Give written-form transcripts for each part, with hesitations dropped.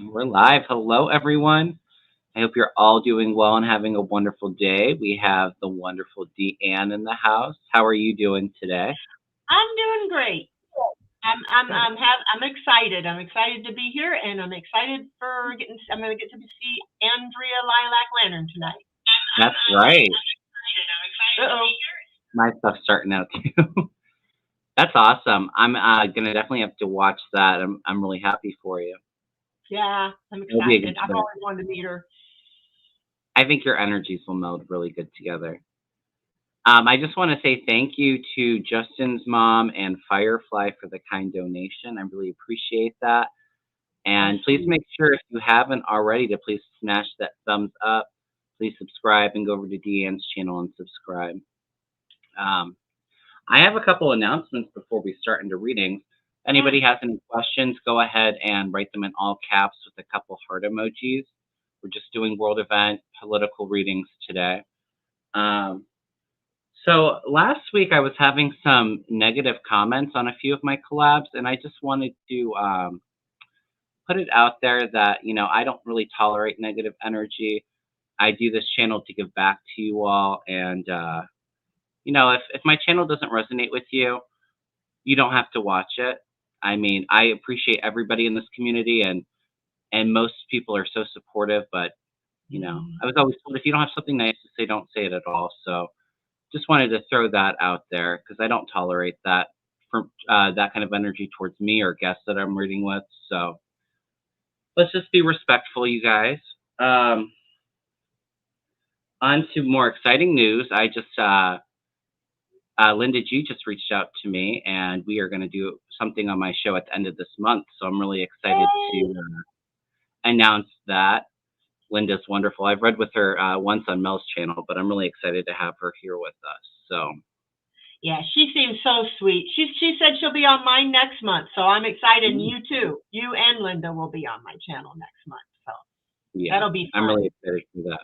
We're live. Hello, everyone. I hope you're all doing well and having a wonderful day. We have the wonderful Deann in the house. How are you doing today? I'm doing great. Good. I'm excited. I'm excited to be here, and I'm excited for getting. I'm going to get to see Andrea Lilac Lantern tonight. That's right. Uh oh. My stuff's starting out too. That's awesome. I'm gonna definitely have to watch that. I'm really happy for you. Yeah, I'm It'll be a excited. good I've time. always wanted to meet her. I think your energies will meld really good together. I just want to say thank you to Justin's mom and Firefly for the kind donation. I really appreciate that. That's And please sweet. make sure if you haven't already to please smash that thumbs up. Please subscribe and go over to Deanne's channel and subscribe. Um, I have a couple announcements before we start into readings. If Yeah. anybody has any questions, go ahead and write them in all caps with a couple heart emojis. We're just doing world event political readings today. Um, so last week I was having some negative comments on a few of my collabs, and I just wanted to put it out there that I don't really tolerate negative energy. I do this channel to give back to you all, and if my channel doesn't resonate with you, you don't have to watch it. I mean, I appreciate everybody in this community, and most people are so supportive. But I was always told if you don't have something nice to say, don't say it at all. So just wanted to throw that out there because I don't tolerate that from that kind of energy towards me or guests that I'm reading with. So let's just be respectful, you guys. Um, on to more exciting news. I just Linda G just reached out to me, and we are going to do something on my show at the end of this month. So I'm really excited Yay. to announce that. Linda's wonderful. I've read with her once on Mel's channel, but I'm really excited to have her here with us. So Yeah, she seems so sweet. She said she'll be on mine next month, so I'm excited. And you too. You and Linda will be on my channel next month, so yeah, that'll be I'm fun. really excited for that.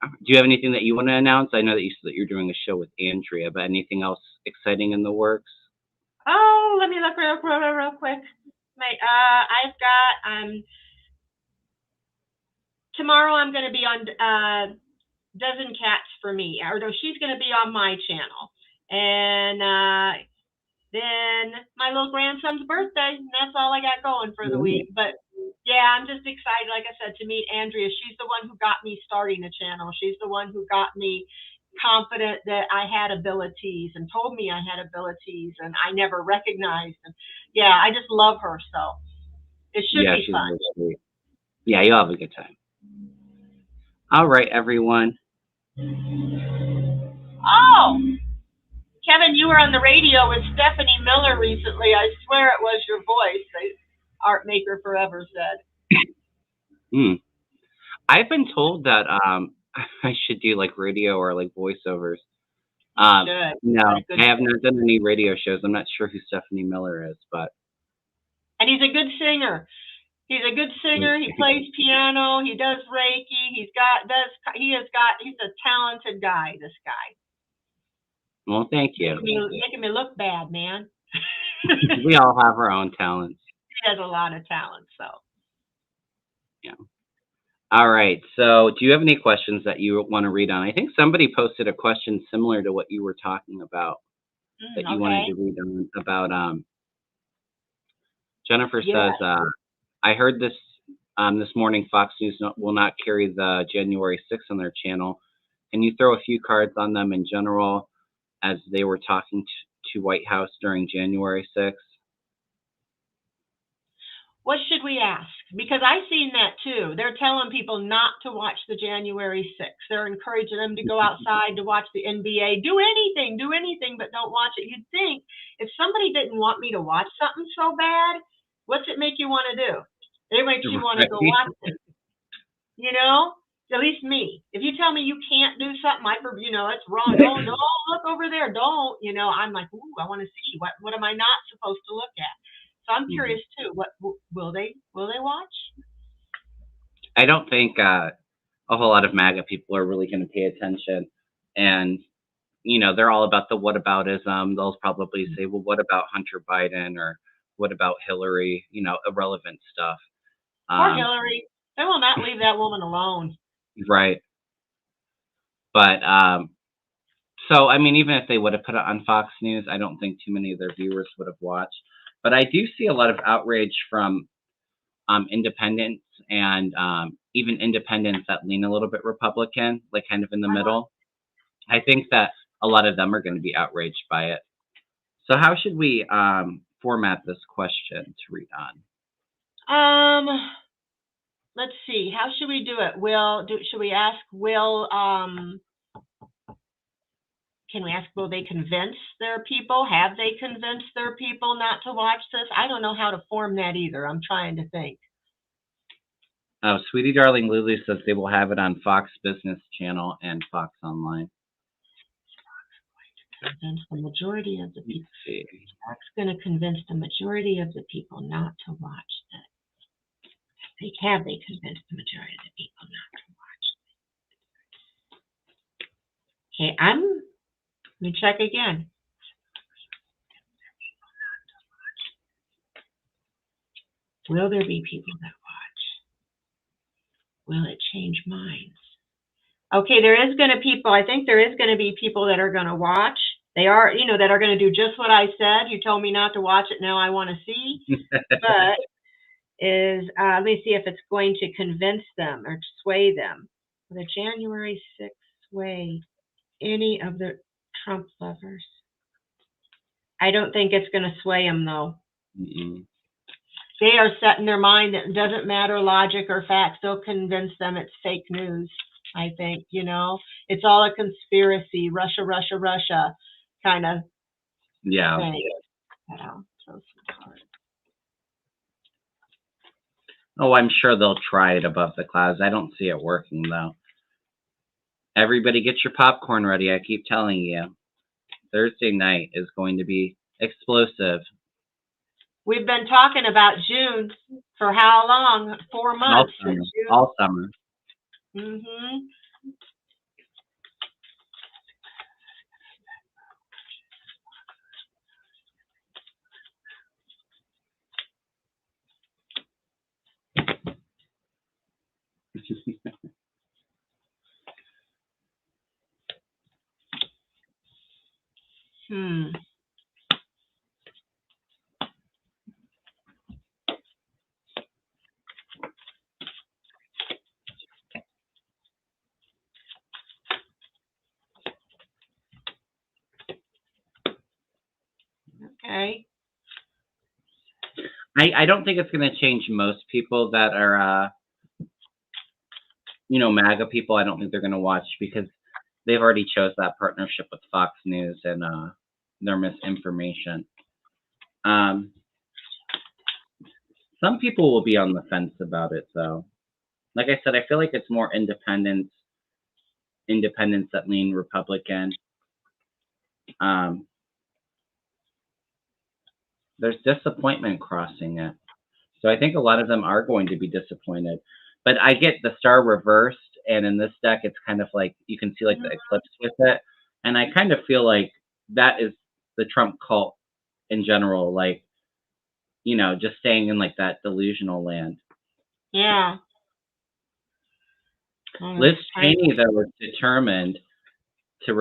Do you have anything that you want to announce? I know that you said that you're doing a show with Andrea, but anything else exciting in the works? Oh, let me look real quick. I've got tomorrow I'm going to be on Dozen Cats for Me, or no, she's going to be on my channel, and then my little grandson's birthday, and that's all I got going for the week. But yeah, I'm just excited, like I said, to meet Andrea. She's the one who got me starting the channel. She's the one who got me confident that I had abilities and told me I had abilities and I never recognized. And yeah, I just love her. So it should Yeah, be she's fun. really sweet. Yeah, you'll have a good time. All right, everyone. Oh, Kevin, you were on the radio with Stephanie Miller recently. I swear it was your voice, the Art Maker Forever said. Hmm. I've been told that I should do like radio or like voiceovers. You should. No, Got a good I have voice. not done any radio shows. I'm not sure who Stephanie Miller is, but And he's a good singer. He's a good singer. He plays piano. He does Reiki. He's a talented guy, this guy. well, thank you. Making me look bad, man. We all have our own talents. He has a lot of talent, so. Yeah. All right. So, do you have any questions that you want to read on? I think somebody posted a question similar to what you were talking about that you wanted Okay. to read on about. Jennifer Yeah. says, I heard this morning. Fox News will not carry the January 6th on their channel. Can you throw a few cards on them in general as they were talking to White House during January 6th? What should we ask? Because I've seen that too. They're telling people not to watch the January 6th. They're encouraging them to go outside to watch the NBA. Do anything, but don't watch it. You'd think if somebody didn't want me to watch something so bad, what's it make you want to do? It makes you want to go watch it. At least me. If you tell me you can't do something, it's wrong. Don't look over there. Don't. I'm like, ooh, I want to see what am I not supposed to look at? So I'm curious too. What will they watch? I don't think a whole lot of MAGA people are really going to pay attention, and they're all about the whataboutism. They'll probably say, well, what about Hunter Biden or what about Hillary? Irrelevant stuff. Poor Hillary. They will not leave that woman alone. Right. But so I mean, even if they would have put it on Fox News, I don't think too many of their viewers would have watched. But I do see a lot of outrage from independents and even independents that lean a little bit Republican, like kind of in the middle. I think that a lot of them are going to be outraged by it. So how should we format this question to read on? Let's see. How should we do it? Should we ask Will? Can we ask, will they convince their people? Have they convinced their people not to watch this? I don't know how to form that either. I'm trying to think. Oh, Sweetie Darling Lily says they will have it on Fox Business Channel and Fox Online. Convince the majority of the people. Fox going to convince the majority of the people not to watch that. Have they convinced the majority of the people not to watch? Okay, let me check again. Will there be people that watch? Will it change minds? Okay, I think there is going to be people that are going to watch. They are, that are going to do just what I said. You told me not to watch it. Now I want to see. But let me see if it's going to convince them or sway them. Will the January 6th sway any of the Trump lovers? I don't think it's going to sway them, though. Mm-mm. They are set in their mind that it doesn't matter logic or facts. They'll convince them it's fake news, I think, It's all a conspiracy, Russia, Russia, Russia kind of thing. Oh, I'm sure they'll try it above the clouds. I don't see it working, though. Everybody get your popcorn ready. I keep telling you. Thursday night is going to be explosive. We've been talking about June for how long? 4 months. All summer. Mm-hmm. Okay. I don't think it's going to change most people that are, MAGA people. I don't think they're going to watch because they've already chose that partnership with Fox News and their misinformation. Some people will be on the fence about it, though. Like I said, I feel like it's more independents that lean Republican. There's disappointment crossing it. So I think a lot of them are going to be disappointed. But I get the star reversed, and in this deck, it's kind of like you can see like the eclipse with it. And I kind of feel like that is the Trump cult in general, like, just staying in like that delusional land. Yeah. Liz Cheney, though, was determined to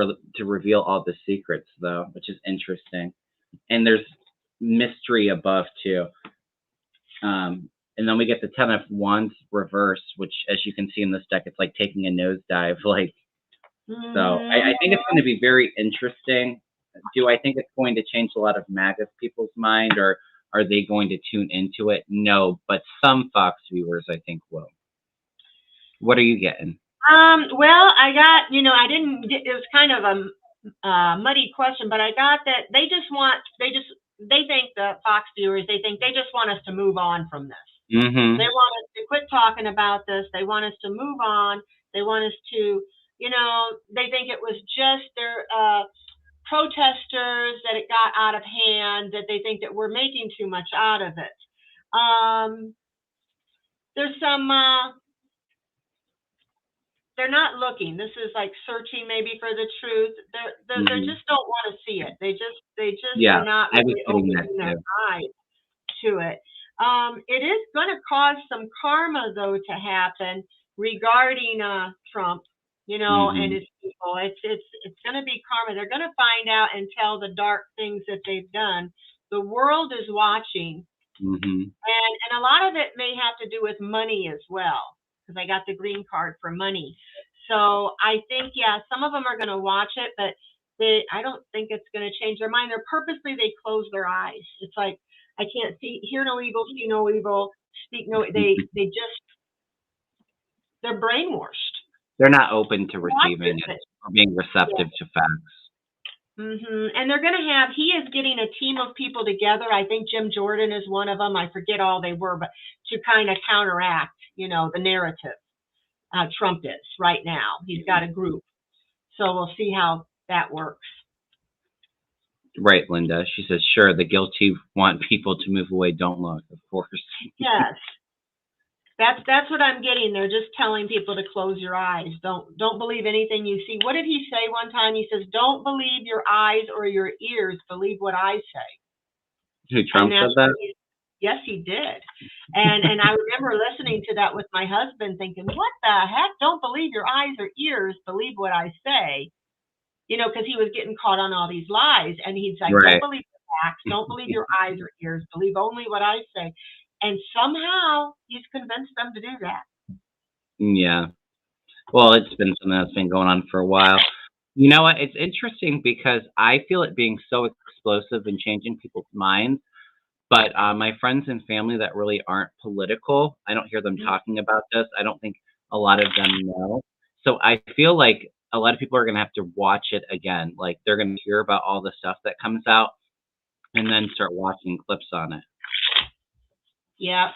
reveal all the secrets, though, which is interesting. And there's mystery above, too. And then we get the 10 of Wands reverse, which, as you can see in this deck, it's like taking a nosedive. So I think it's going to be very interesting. Do I think it's going to change a lot of MAGA people's mind, or are they going to tune into it? No, but some Fox viewers, I think, will. What are you getting? Well, I got, I didn't get, it was kind of a muddy question, but I got that they think the Fox viewers, they just want us to move on from this. Mm-hmm. They want us to quit talking about this. They want us to move on. They want us to, they think it was just their protesters that it got out of hand, that they think that we're making too much out of it. There's some, they're not looking. This is like searching maybe for the truth. They just don't want to see it. They just are not really opening their eyes to it. It is going to cause some karma, though, to happen regarding Trump, and his people. It's going to be karma. They're going to find out and tell the dark things that they've done. The world is watching, and a lot of it may have to do with money as well, because I got the green card for money. So I think, yeah, some of them are going to watch it, but I don't think it's going to change their mind. They close their eyes. It's like, I can't hear no evil, see no evil, speak no. They're brainwashed. They're not open to receiving it or being receptive to facts. And they're going to he is getting a team of people together. I think Jim Jordan is one of them. I forget all they were, but to kind of counteract, the narrative. Trump is right now. He's got a group. So we'll see how that works. Right, Linda. She says, sure, the guilty want people to move away. Don't look, of course. Yes. That's what I'm getting. They're just telling people to close your eyes. Don't believe anything you see. What did he say one time? He says, don't believe your eyes or your ears. Believe what I say. Who, Trump said that? Yes, he did. And I remember listening to that with my husband thinking, what the heck? Don't believe your eyes or ears. Believe what I say. Because he was getting caught on all these lies. And he's like, Don't believe the facts. Don't believe your eyes or ears. Believe only what I say. And somehow he's convinced them to do that. Yeah. Well, it's been something that's been going on for a while. You know what? It's interesting because I feel it being so explosive and changing people's minds. But my friends and family that really aren't political, I don't hear them talking about this. I don't think a lot of them know. So I feel like a lot of people are going to have to watch it again. Like they're going to hear about all the stuff that comes out and then start watching clips on it. Yeah.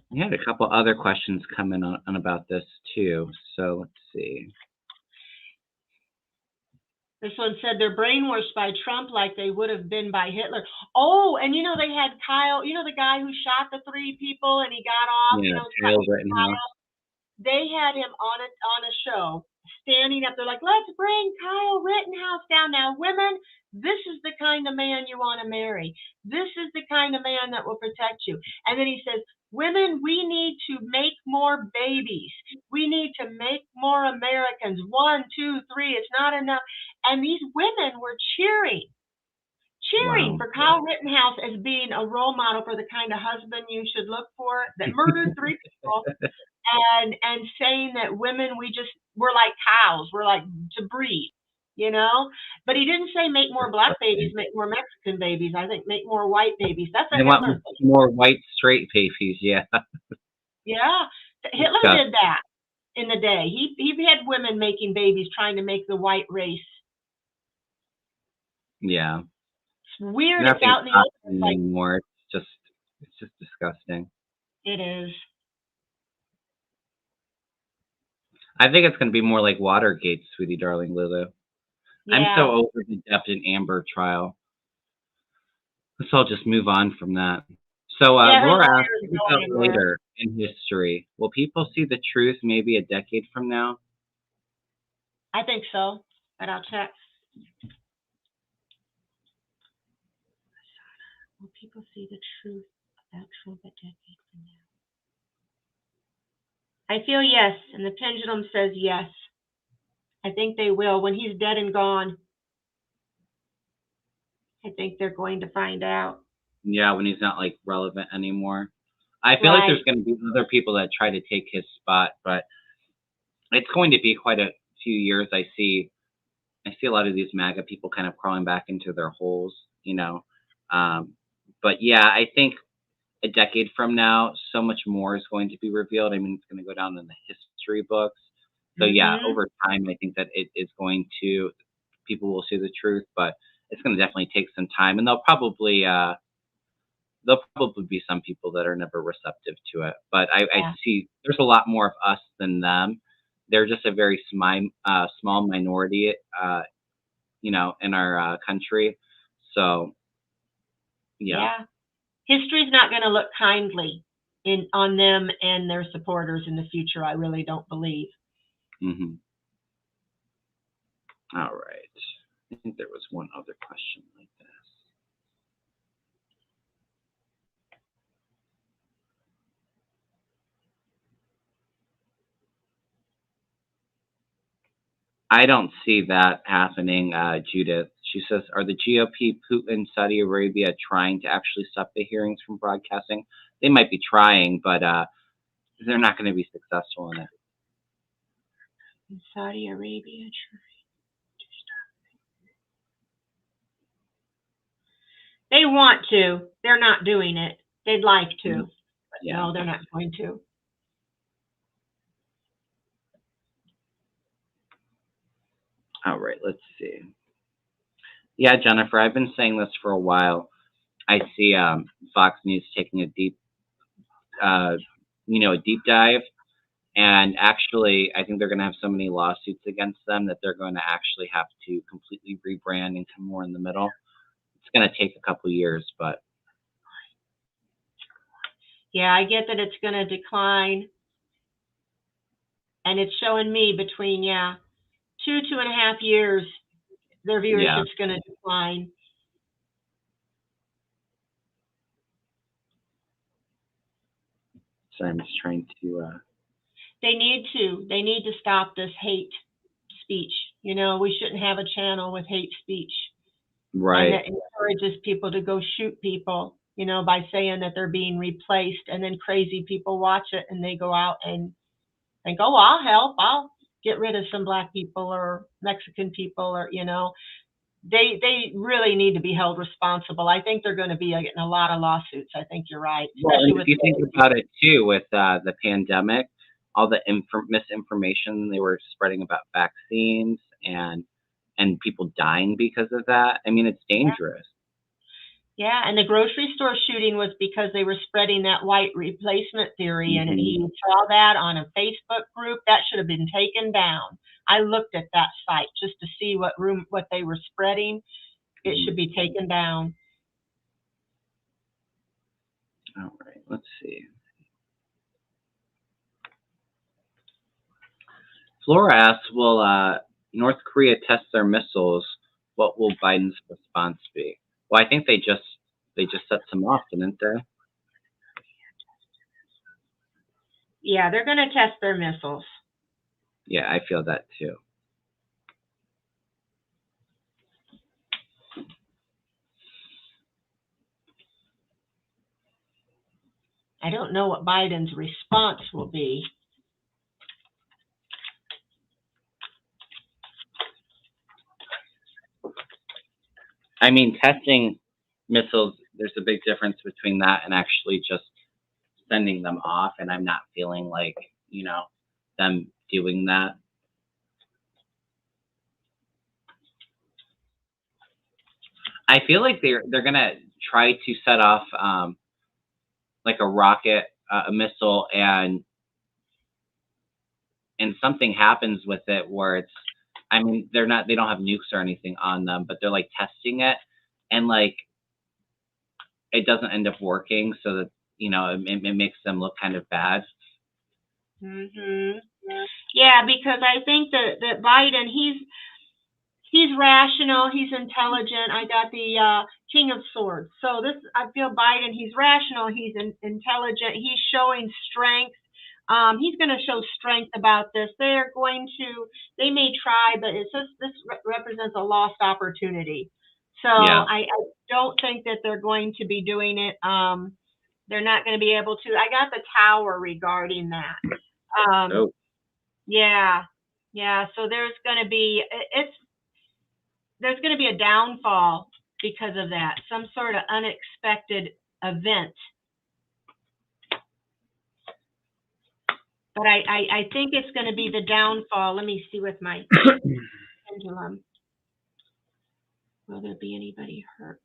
We had a couple other questions come in on about this too. So let's see. This one said they're brainwashed by Trump like they would have been by Hitler. Oh, and they had Kyle, the guy who shot the 3 people and he got off. Yeah, Kyle Rittenhouse. They had him on a show, standing up there like, let's bring Kyle Rittenhouse down. Now, women, this is the kind of man you want to marry. This is the kind of man that will protect you. And then he says, women, we need to make more babies. We need to make more Americans. 1, 2, 3. It's not enough. And these women were cheering for Kyle Rittenhouse as being a role model for the kind of husband you should look for that murdered 3 people. And saying that women, we're like cows, we're like to breed, But he didn't say make more black babies, make more Mexican babies. I think make more white babies. That's a Hitler thing. More white straight babies, yeah. Yeah, Hitler did that in the day. He had women making babies, trying to make the white race. Yeah. It's weird. It's out in the open anymore. It's just disgusting. It is. I think it's going to be more like Watergate, sweetie darling Lulu. Yeah. I'm so over the Depp and Amber trial. Let's all just move on from that. So Laura asked about later in history. Will people see the truth maybe a decade from now? I think so, but I'll check. Will people see the truth about Trump a decade from now? I feel yes, and the pendulum says yes. I think they will. When he's dead and gone, I think they're going to find out. Yeah, when he's not relevant anymore. I feel like there's going to be other people that try to take his spot, but it's going to be quite a few years. I see a lot of these MAGA people kind of crawling back into their holes, But yeah, I think a decade from now, so much more is going to be revealed. I mean, it's going to go down in the history books. So yeah, over time, I think that it is going to, people will see the truth, but it's going to definitely take some time, and there'll probably be some people that are never receptive to it. But I see there's a lot more of us than them. They're just a very small minority, in our country. So yeah. History's not going to look kindly on them and their supporters in the future. I really don't believe. Mm-hmm. All right. I think there was one other question like this. I don't see that happening, Judith. She says, are the GOP, Putin, Saudi Arabia trying to actually stop the hearings from broadcasting? They might be trying, but they're not going to be successful in it. Saudi Arabia. They want to. They're not doing it. They'd like to. But Yeah. no, they're not going to. All right, let's see. Yeah, Jennifer, I've been saying this for a while. I see Fox News taking a deep dive. And actually, I think they're going to have so many lawsuits against them that they're going to actually have to completely rebrand and come more in the middle. It's going to take a couple years, but. Yeah, I get that it's going to decline. And it's showing me between, 2.5 years, their viewership's going to decline. So I'm just trying to. They need to stop this hate speech. You know, we shouldn't have a channel with hate speech. Right. And that encourages people to go shoot people, you know, by saying that they're being replaced, and then crazy people watch it and they go out and think, oh, I'll help. I'll get rid of some black people or Mexican people, or, you know. They really need to be held responsible. I think they're going to be getting a lot of lawsuits. I think you're right. Well, and if you think about it too, with the pandemic, all the misinformation they were spreading about vaccines and people dying because of that. I mean, it's dangerous. Yeah, and the grocery store shooting was because they were spreading that white replacement theory, and he saw that on a Facebook group. That should have been taken down. I looked at that site just to see what they were spreading. It should be taken down. All right, let's see. Flora asks, will North Korea test their missiles? What will Biden's response be? Well, I think they just set some off, didn't they? Yeah, they're going to test their missiles. Yeah, I feel that too. I don't know what Biden's response will be. I mean, testing missiles, there's a big difference between that and actually just sending them off, and I'm not feeling like, you know, them doing that. I feel like they're gonna try to set off like a rocket, a missile, and something happens with it where it's, I mean, they don't have nukes or anything on them, but they're like testing it, and like it doesn't end up working, so that, you know, it makes them look kind of bad. Yeah, because I think that Biden, he's rational, he's intelligent. I got the King of Swords. So I feel Biden, he's rational, he's intelligent, he's showing strength. He's going to show strength about this. They may try, but this represents a lost opportunity. So yeah. I don't think that they're going to be doing it. They're not going to be able to. I got the tower regarding that. Yeah. So there's going to be a downfall because of that, some sort of unexpected event. But I think it's going to be the downfall. Let me see with my pendulum. Will there be anybody hurt?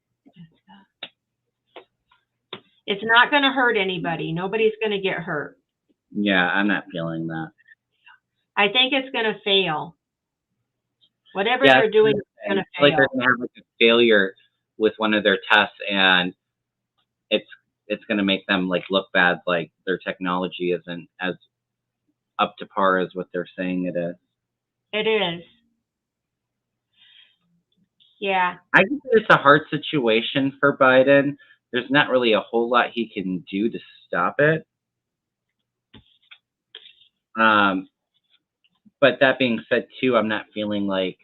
It's not going to hurt anybody. Nobody's going to get hurt. Yeah, I'm not feeling that. I think it's going to fail. Whatever they're doing is going to fail. Like they're going to have like a failure with one of their tests, and it's going to make them like look bad, like their technology isn't as up to par as what they're saying it is. It is. Yeah. I think it's a hard situation for Biden. There's not really a whole lot he can do to stop it. But that being said, too, I'm not feeling like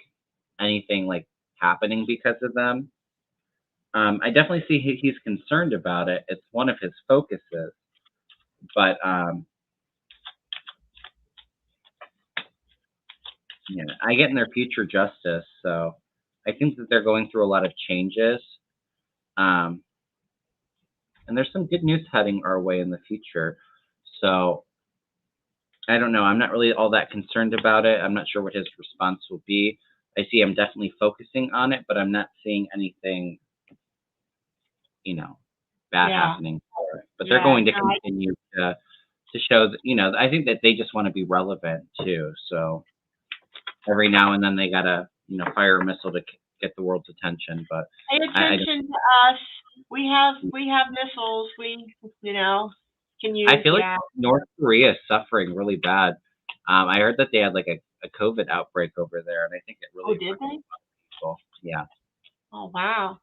anything like happening because of them. I definitely see he's concerned about it. It's one of his focuses, but yeah, I get in their future justice, so I think that they're going through a lot of changes. Um, and there's some good news heading our way in the future. So I don't know. I'm not really all that concerned about it. I'm not sure what his response will be. I see him definitely focusing on it, but I'm not seeing anything, you know, bad Yeah. happening for it. But they're Yeah. going to No, continue to show that, I think that they just want to be relevant too. So every now and then they gotta, fire a missile to get the world's attention. But pay I attention to us. We have missiles. Can use. I feel like Yeah. North Korea is suffering really bad. I heard that they had like a COVID outbreak over there, and I think it Oh, really did affected they? people. Yeah. Oh, wow.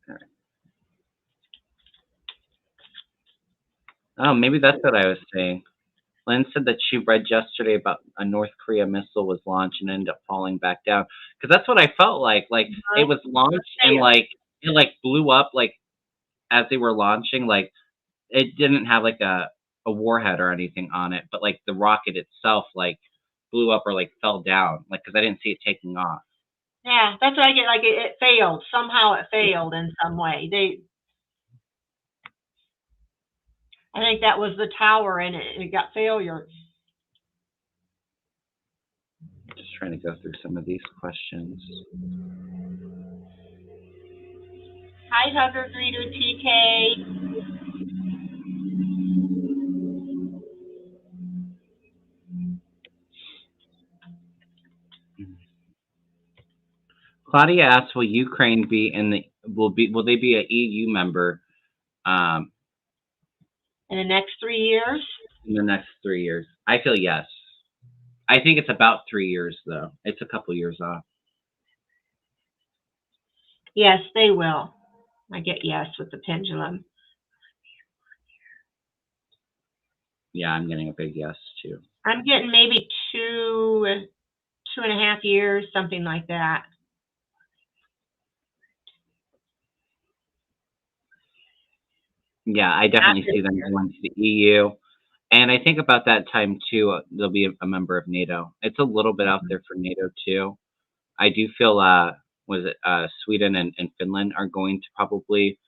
All right. Oh, maybe that's what I was saying. Lynn said that she read yesterday about a North Korea missile was launched and ended up falling back down. Because that's what I felt like. Like it was launched and Fail. like it like blew up like as they were launching. Like it didn't have like a warhead or anything on it, but like the rocket itself like blew up or like fell down. Like because I didn't see it taking off. Yeah, that's what I get. Like it failed. Somehow it failed in some way. I think that was the tower, and it got failure. Just trying to go through some of these questions. Hi, Hugger Greeter TK. Claudia asks, "Will Ukraine be in the will they be a EU member um, In the next 3 years? in the next 3 years?" I feel yes. I think it's about 3 years though. It's a couple years off. Yes, they will. I get yes with the pendulum. Yeah, I'm getting a big yes too. I'm getting maybe 2.5 years, something like that. Yeah, I definitely see them going to the EU. And I think about that time too, they'll be a member of NATO. It's a little bit out there for NATO too. I do feel, was it Sweden and Finland are going to probably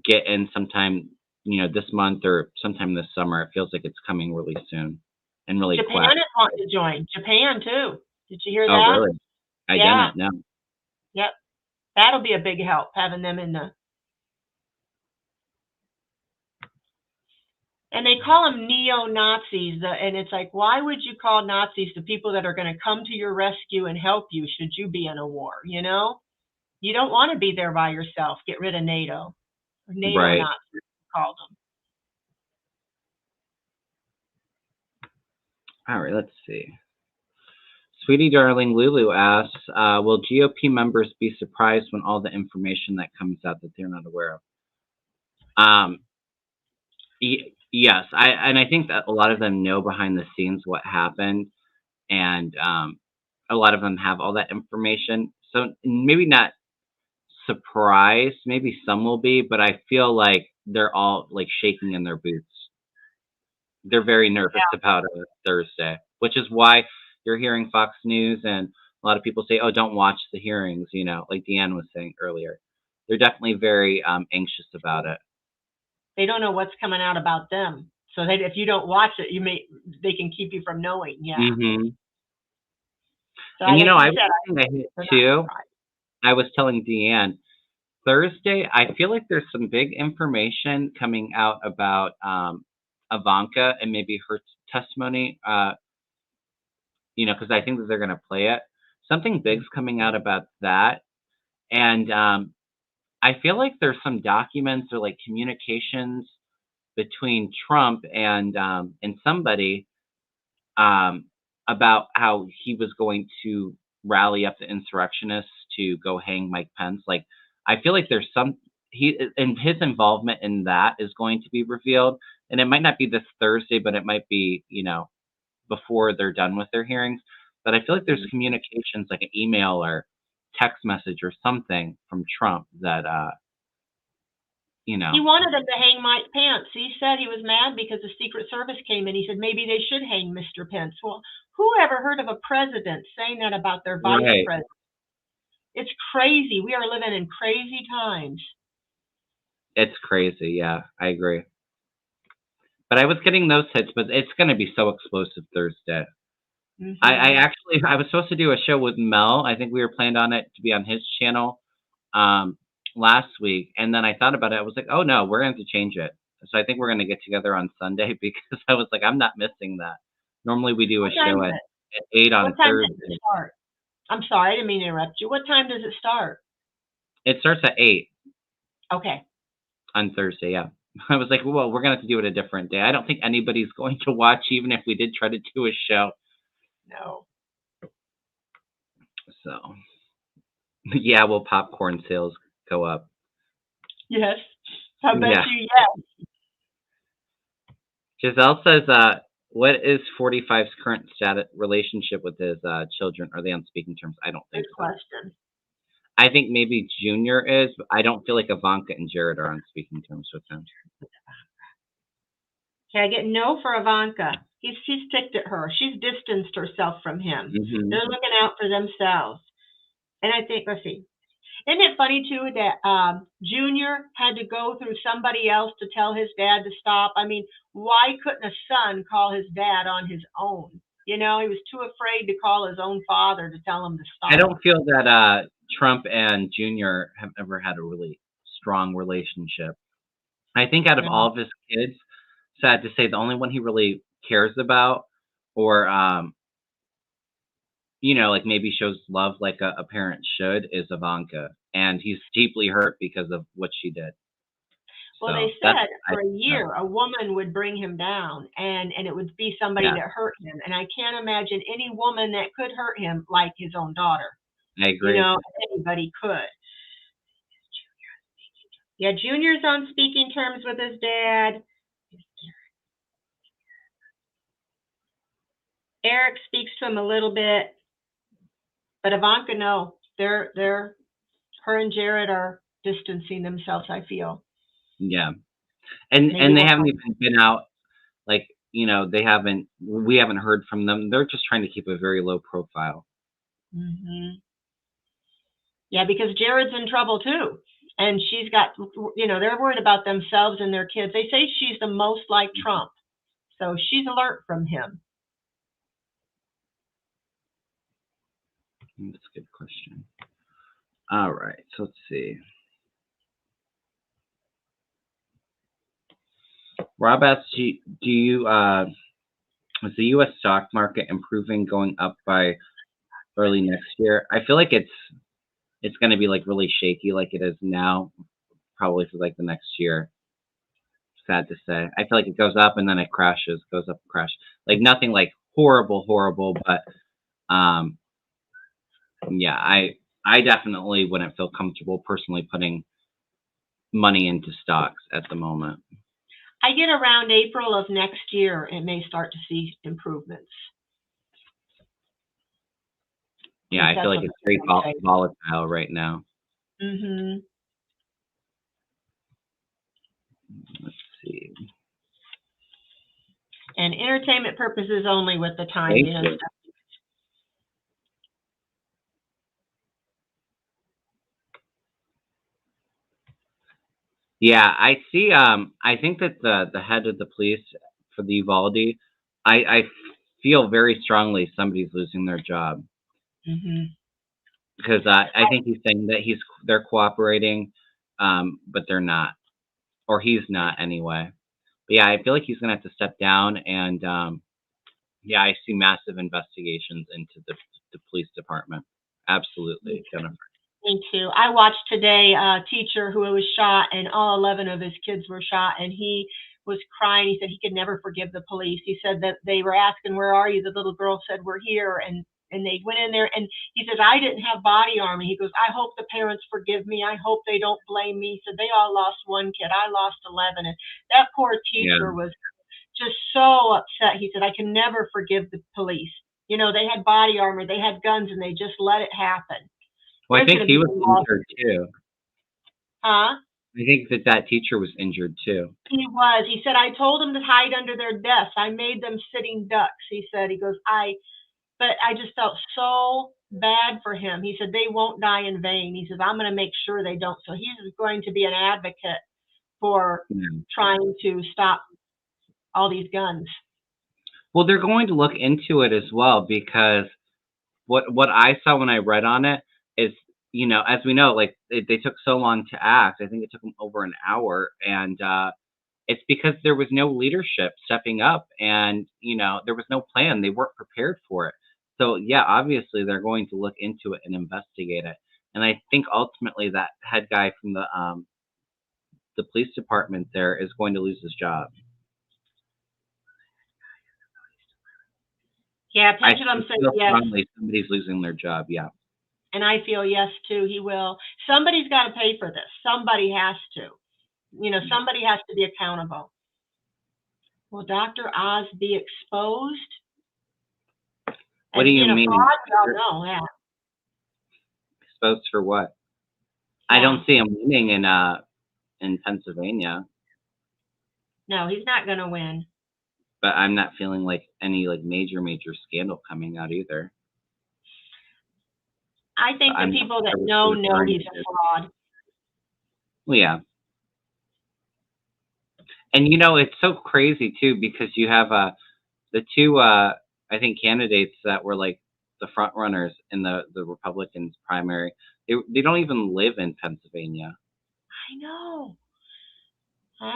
get in sometime, this month or sometime this summer. It feels like it's coming really soon and really Japan quick. is wanting to join. Japan too. Did you hear Oh, that? really? I Yeah. didn't know. Yep. That'll be a big help, having them in the. And they call them neo-Nazis, and it's like, why would you call Nazis the people that are going to come to your rescue and help you should you be in a war, You don't want to be there by yourself. Get rid of NATO. Or Right. NATO-Nazis, called them. All right, let's see. Sweetie Darling Lulu asks, will GOP members be surprised when all the information that comes out that they're not aware of? Yes, I think that a lot of them know behind the scenes what happened, and a lot of them have all that information. So maybe not surprised. Maybe some will be, but I feel like they're all like shaking in their boots. They're very nervous about it Thursday, which is why you're hearing Fox News and a lot of people say, "Oh, don't watch the hearings." Like Deann was saying earlier, they're definitely very anxious about it. They don't know what's coming out about them. So if you don't watch it, they can keep you from knowing. Yeah. Mm-hmm. So And I said, was saying too. I was telling Deann Thursday. I feel like there's some big information coming out about Ivanka and maybe her testimony. Because I think that they're going to play it. Something big's coming out about that, and I feel like there's some documents or like communications between Trump and somebody about how he was going to rally up the insurrectionists to go hang Mike Pence. Like, I feel like his involvement in that is going to be revealed, and it might not be this Thursday, but it might be, before they're done with their hearings. But I feel like there's communications, like an email or text message or something from Trump that He wanted them to hang Mike Pence. He said he was mad because the Secret Service came in. He said maybe they should hang Mr. Pence. Well, who ever heard of a president saying that about their vice Right. president? It's crazy. We are living in crazy times. It's crazy. Yeah, I agree. But I was getting those hits, but it's going to be so explosive Thursday. I was supposed to do a show with Mel. I think we were planned on it to be on his channel last week. And then I thought about it. I was like, oh, no, we're going to have to change it. So I think we're going to get together on Sunday because I was like, I'm not missing that. Normally we do a show at 8 on Thursday. What time does it start? I'm sorry, I didn't mean to interrupt you. What time does it start? It starts at 8. Okay. On Thursday, yeah. I was like, well, we're going to have to do it a different day. I don't think anybody's going to watch, even if we did try to do a show. No. So, yeah, will popcorn sales go up? Yes. I bet you, yes. Giselle says, what is 45's current relationship with his children? Are they on speaking terms? I don't think so. Good question. I think maybe Junior is, but I don't feel like Ivanka and Jared are on speaking terms with him. Okay, I get no for Ivanka. He's ticked at her. She's distanced herself from him. They're looking out for themselves. And I think, let's see. Isn't it funny, too, that Junior had to go through somebody else to tell his dad to stop? I mean, why couldn't a son call his dad on his own? He was too afraid to call his own father to tell him to stop. I don't feel that Trump and Junior have ever had a really strong relationship. I think out of all of his kids, sad to say, the only one he really cares about or, like maybe shows love like a parent should is Ivanka. And he's deeply hurt because of what she did. Well, they said for a year, a woman would bring him down and it would be somebody that hurt him. And I can't imagine any woman that could hurt him like his own daughter. I agree. Anybody could. Yeah, Junior's on speaking terms with his dad. Eric speaks to him a little bit. But Ivanka, no. Her and Jared are distancing themselves, I feel. Yeah. And they haven't even been out, like, we haven't heard from them. They're just trying to keep a very low profile. Yeah, because Jared's in trouble too. And she's got, they're worried about themselves and their kids. They say she's the most like Trump. So she's alert from him. That's a good question. All right, so let's see. Rob asks, is the U.S. stock market improving, going up by early next year? I feel like it's going to be like really shaky, like it is now, probably for like the next year. Sad to say. I feel like it goes up and then it crashes, goes up and crashes. Like nothing like horrible, but yeah, I definitely wouldn't feel comfortable personally putting money into stocks at the moment. I get around April of next year, it may start to see improvements. Yeah, I feel like it's very volatile right now. Let's see. And entertainment purposes only with the time and stuff. Yeah, I see. I think that the head of the police for the Uvalde, I feel very strongly somebody's losing their job. Because I think he's saying that they're cooperating, but they're not, or he's not anyway. But yeah, I feel like he's gonna have to step down, and yeah, I see massive investigations into the police department. Absolutely, Jennifer. Me too. I watched today a teacher who was shot, and all 11 of his kids were shot, and he was crying. He said he could never forgive the police. He said that they were asking, "Where are you?" The little girl said, "We're here," and And they went in there, and he says, I didn't have body armor. He goes, I hope the parents forgive me. I hope they don't blame me. He said, they all lost one kid. I lost 11. And that poor teacher was just so upset. He said, I can never forgive the police. You know, they had body armor, they had guns, and they just let it happen. Well, I think he was injured too. Huh? I think that teacher was injured too. He was. He said, I told them to hide under their desks. I made them sitting ducks. He said, he goes, but I just felt so bad for him. He said, they won't die in vain. He says, I'm going to make sure they don't. So he's going to be an advocate for trying to stop all these guns. Well, they're going to look into it as well, because what I saw when I read on it is, you know, as we know, like they took so long to act. I think it took them over an hour, and it's because there was no leadership stepping up, and you know, there was no plan. They weren't prepared for it. So yeah, obviously they're going to look into it and investigate it. And I think ultimately that head guy from the police department there is going to lose his job. Yeah, Pendulum said yes. Somebody's losing their job, yeah. And I feel yes, too, he will. Somebody's got to pay for this. Somebody has to. You know, somebody has to be accountable. Will Dr. Oz be exposed? What do you mean? Fraud? We all know that. Exposed for what? Yeah. I don't see him winning in Pennsylvania. No, he's not going to win. But I'm not feeling like any major scandal coming out either. I think the people that know he's a fraud. Well, yeah. And you know, it's so crazy too, because you have the two I think candidates that were like the front runners in the Republicans primary. They don't even live in Pennsylvania. I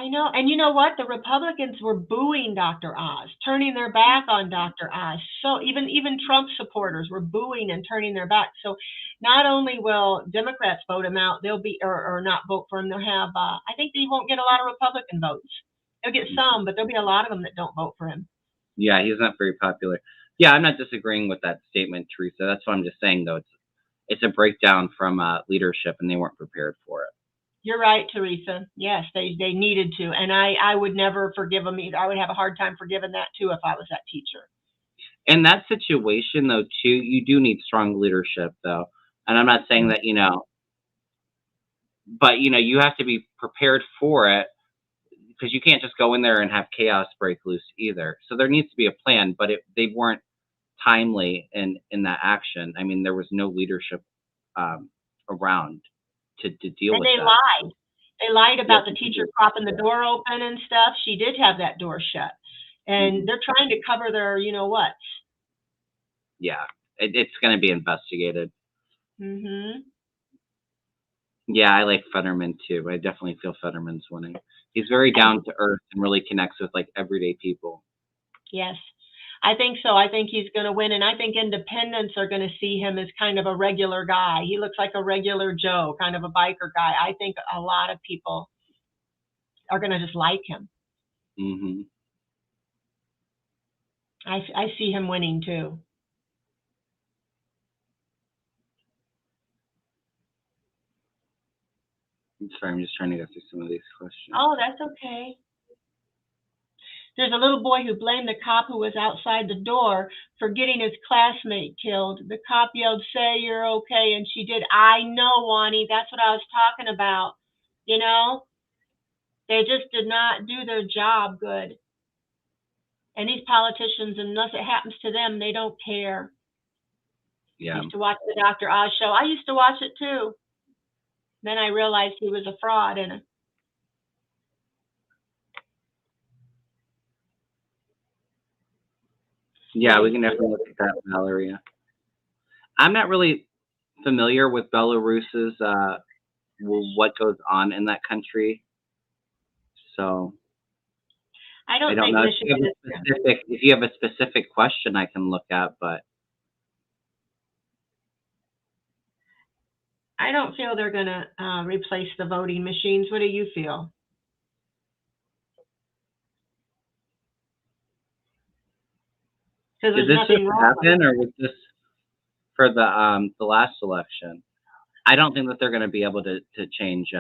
know. And you know what? The Republicans were booing Dr. Oz, turning their back on Dr. Oz. So even Trump supporters were booing and turning their back. So not only will Democrats vote him out, they'll be or not vote for him. They'll have I think they won't get a lot of Republican votes. They'll get some, but there'll be a lot of them that don't vote for him. Yeah, he's not very popular. Yeah, I'm not disagreeing with that statement, Teresa. That's what I'm just saying, though. It's a breakdown from leadership, and they weren't prepared for it. You're right, Teresa. Yes, they needed to. And I would never forgive them either. I would have a hard time forgiving that, too, if I was that teacher. In that situation, though, too, you do need strong leadership, though. And I'm not saying that, you know, but, you know, you have to be prepared for it, because you can't just go in there and have chaos break loose either. So there needs to be a plan, but they weren't timely in that action. I mean, there was no leadership around to deal with that. And they lied. They lied about the teacher propping the door open and stuff. She did have that door shut. And they're trying to cover their, you know what. Yeah, it's going to be investigated. Mm-hmm. Yeah, I like Fetterman, too. I definitely feel Fetterman's winning. He's very down to earth and really connects with, like, everyday people. Yes, I think so. I think he's going to win. And I think independents are going to see him as kind of a regular guy. He looks like a regular Joe, kind of a biker guy. I think a lot of people are going to just like him. Mm-hmm. I see him winning, too. I'm sorry, I'm just trying to get through some of these questions. Oh, that's okay. There's a little boy who blamed the cop who was outside the door for getting his classmate killed. The cop yelled, "Say you're okay," and she did. I know, Wani. That's what I was talking about. You know, they just did not do their job good. And these politicians, unless it happens to them, they don't care. Yeah. I used to watch the Dr. Oz show. I used to watch it too. Then I realized he was a fraud and yeah, we can definitely look at that, Valeria. I'm not really familiar with Belarus's what goes on in that country, so I don't know think if you have a specific question I can look at, but I don't feel they're going to replace the voting machines. What do you feel? Did this just happen, or was this for the last election. I don't think that they're going to be able to change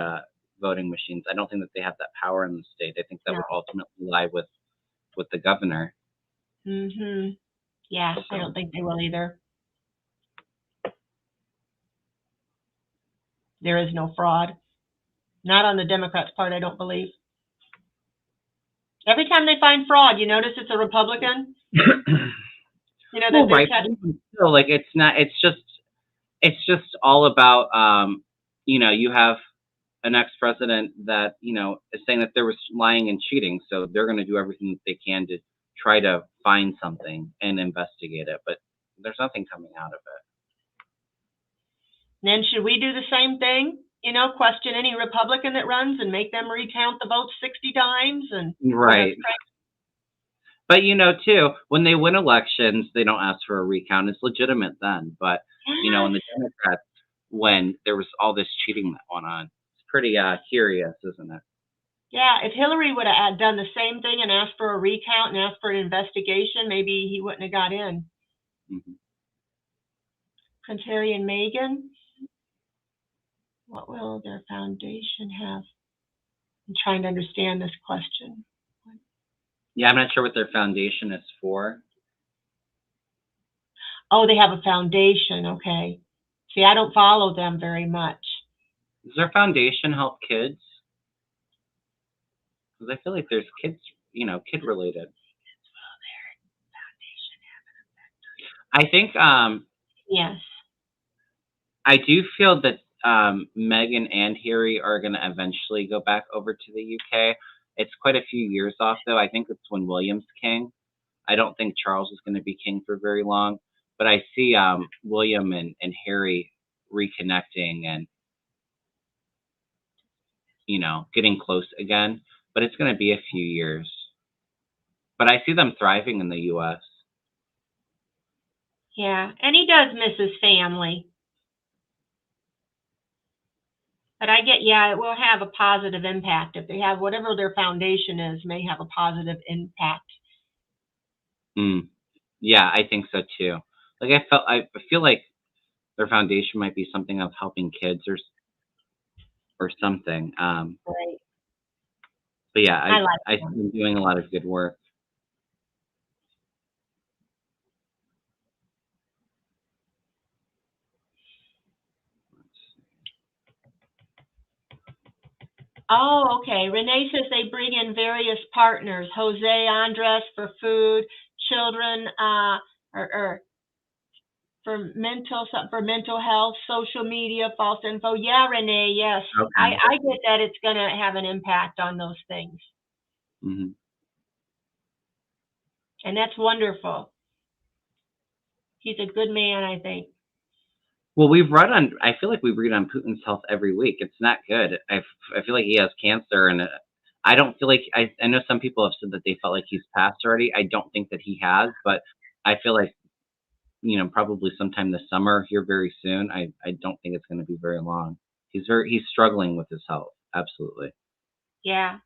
voting machines. I don't think that they have that power in the state. I think that No. would ultimately lie with the governor. Mhm. Yeah, I don't think they will either. There is no fraud. Not on the Democrats' part, I don't believe. Every time they find fraud, you notice it's a Republican. You know that Well, they're right. catching. So, like, it's not. It's just all about. You have an ex-president that is saying that there was lying and cheating, so they're going to do everything that they can to try to find something and investigate it. But there's nothing coming out of it. Then should we do the same thing? You know, question any Republican that runs and make them recount the votes 60 times and Right. But too, when they win elections, they don't ask for a recount. It's legitimate then. But when the Democrats win, there was all this cheating that went on. It's pretty curious, isn't it? Yeah, if Hillary would have done the same thing and asked for a recount and asked for an investigation, maybe he wouldn't have got in. Mm-hmm. Prince Harry and Meghan, what will their foundation have? I'm trying to understand this question. Yeah, I'm not sure what their foundation is for. Oh, they have a foundation. Okay. See, I don't follow them very much. Does their foundation help kids? Because I feel like there's kids, kid related. I think Yes. I do feel that Meghan and Harry are going to eventually go back over to the UK. It's quite a few years off, though. I think it's when William's king. I don't think Charles is going to be king for very long. But I see William and Harry reconnecting and, getting close again. But it's going to be a few years. But I see them thriving in the U.S. Yeah, and he does miss his family. But I get, yeah, it will have a positive impact. If they have whatever their foundation is, may have a positive impact. Yeah, I think so too. Like I feel like their foundation might be something of helping kids or something. Right. But yeah, I like I see them. them doing a lot of good work. Oh, okay. Renee says they bring in various partners. Jose Andres for food, children, or for mental health, social media, false info. Yeah, Renee, yes. Okay. I get that it's going to have an impact on those things. Mm-hmm. And that's wonderful. He's a good man, I think. Well, I feel like we read on Putin's health every week. It's not good. I feel like he has cancer, and I don't feel like, I know some people have said that they felt like he's passed already. I don't think that he has, but I feel like, probably sometime this summer here very soon. I don't think it's going to be very long. He's struggling with his health. Absolutely. Yeah.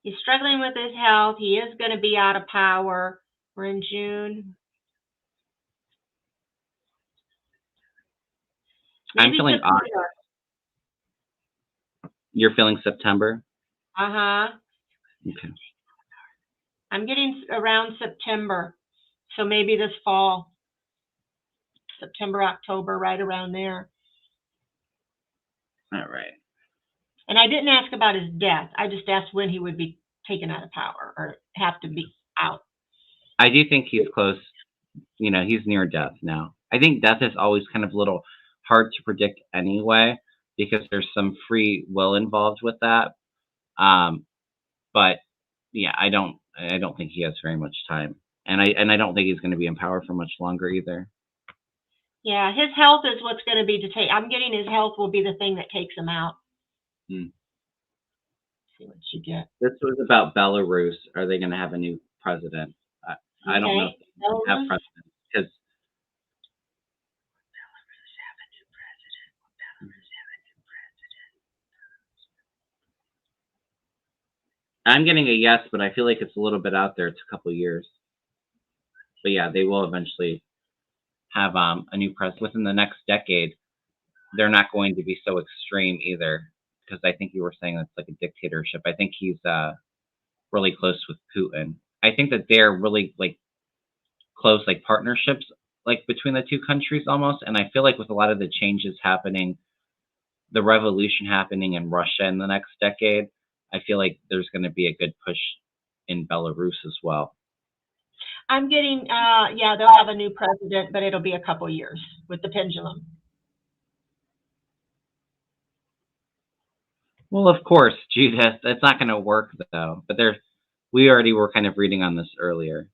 He's struggling with his health. He is going to be out of power. We're in June. I'm feeling odd. September. You're feeling September? Uh-huh. Okay. I'm getting around September. So maybe this fall. September, October, right around there. All right. And I didn't ask about his death. I just asked when he would be taken out of power or have to be out. I do think he's close. He's near death now. I think death is always kind of a little hard to predict anyway, because there's some free will involved with that. But yeah, I don't think he has very much time, and I don't think he's going to be in power for much longer either. Yeah, his health is what's going to be to take. I'm getting his health will be the thing that takes him out. See what you get. This was about Belarus. Are they going to have a new president? I don't know if they have president, because I'm getting a yes, but I feel like it's a little bit out there. It's a couple years. But yeah, they will eventually have a new president within the next decade, they're not going to be so extreme either. Because I think you were saying it's like a dictatorship. I think he's really close with Putin. I think that they're really like close, like partnerships, like between the two countries almost. And I feel like with a lot of the changes happening, the revolution happening in Russia in the next decade, I feel like there's going to be a good push in Belarus as well. I'm getting, yeah, they'll have a new president, but it'll be a couple years with the pendulum. Well, of course, gee, that's not going to work though. But we already were kind of reading on this earlier.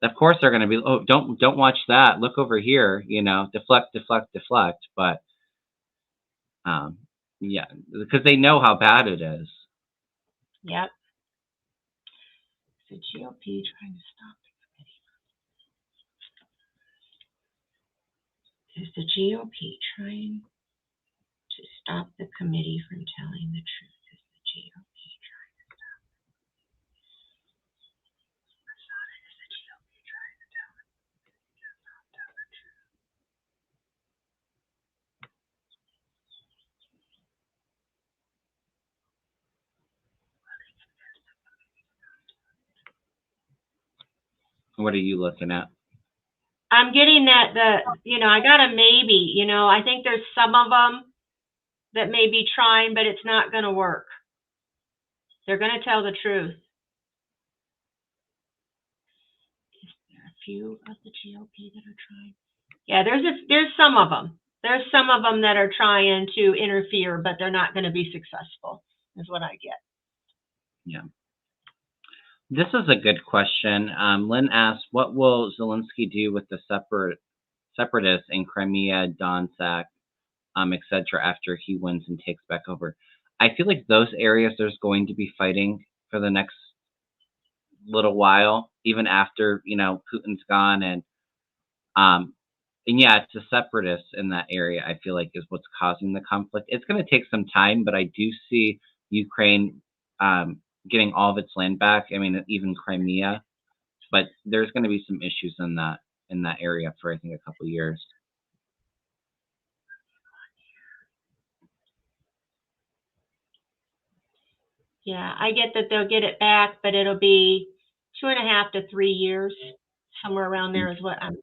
Of course, they're going to be, oh, don't watch that. Look over here. Deflect. But yeah, because they know how bad it is. Yep. The GOP trying to stop the committee. Is the GOP trying to stop the committee from telling the truth? Is the GOP trying to stop it? Is the GOP trying to tell the truth? What are you looking at? I'm getting that I got a maybe. I think there's some of them that may be trying, but it's not going to work. They're going to tell the truth. Is there a few of the GOP that are trying? Yeah, there's some of them. There's some of them that are trying to interfere, but they're not going to be successful, is what I get. Yeah. This is a good question. Lynn asked, what will Zelensky do with the separatists in Crimea, Donetsk, etc., after he wins and takes back over? I feel like those areas there's going to be fighting for the next little while, even after Putin's gone, and yeah, it's the separatists in that area. I feel like is what's causing the conflict. It's going to take some time, but I do see Ukraine getting all of its land back. I mean, even Crimea, but there's going to be some issues in that area for I think a couple of years. Yeah, I get that they'll get it back, but it'll be 2.5 to 3 years, somewhere around there is what I'm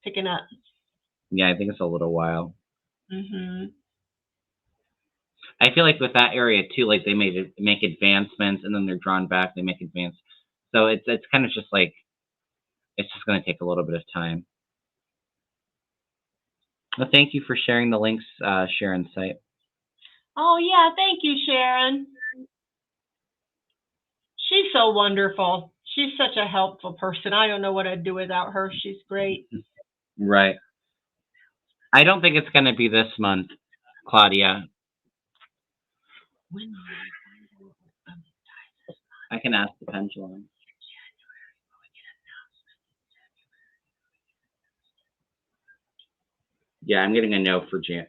picking up. Yeah, I think it's a little while. Mhm. I feel like with that area too, like they make advancements and then they're drawn back. They make advances, so it's kind of just like it's just going to take a little bit of time. Well, thank you for sharing the links, Sharon's site. Oh yeah, thank you, Sharon. She's so wonderful. She's such a helpful person. I don't know what I'd do without her. She's great. Right. I don't think it's going to be this month, Claudia. When I can ask the pendulum. Yeah, I'm getting a no for June.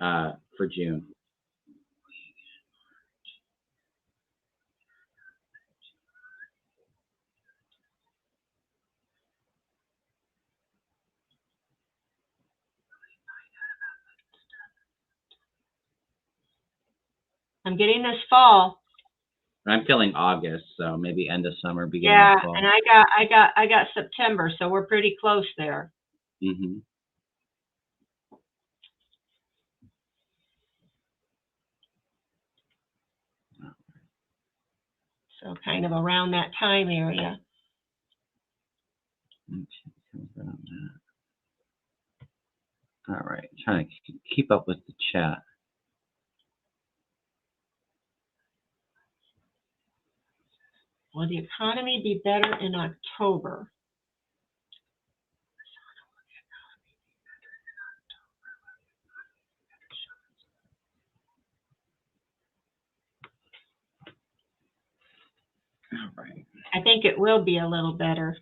I'm getting this fall. I'm feeling August, so maybe end of summer, beginning of fall. And I got September, so we're pretty close there. Mhm. So kind of around that time area. All right, trying to keep up with the chat. Will the economy be better in October? All right. I think it will be a little better.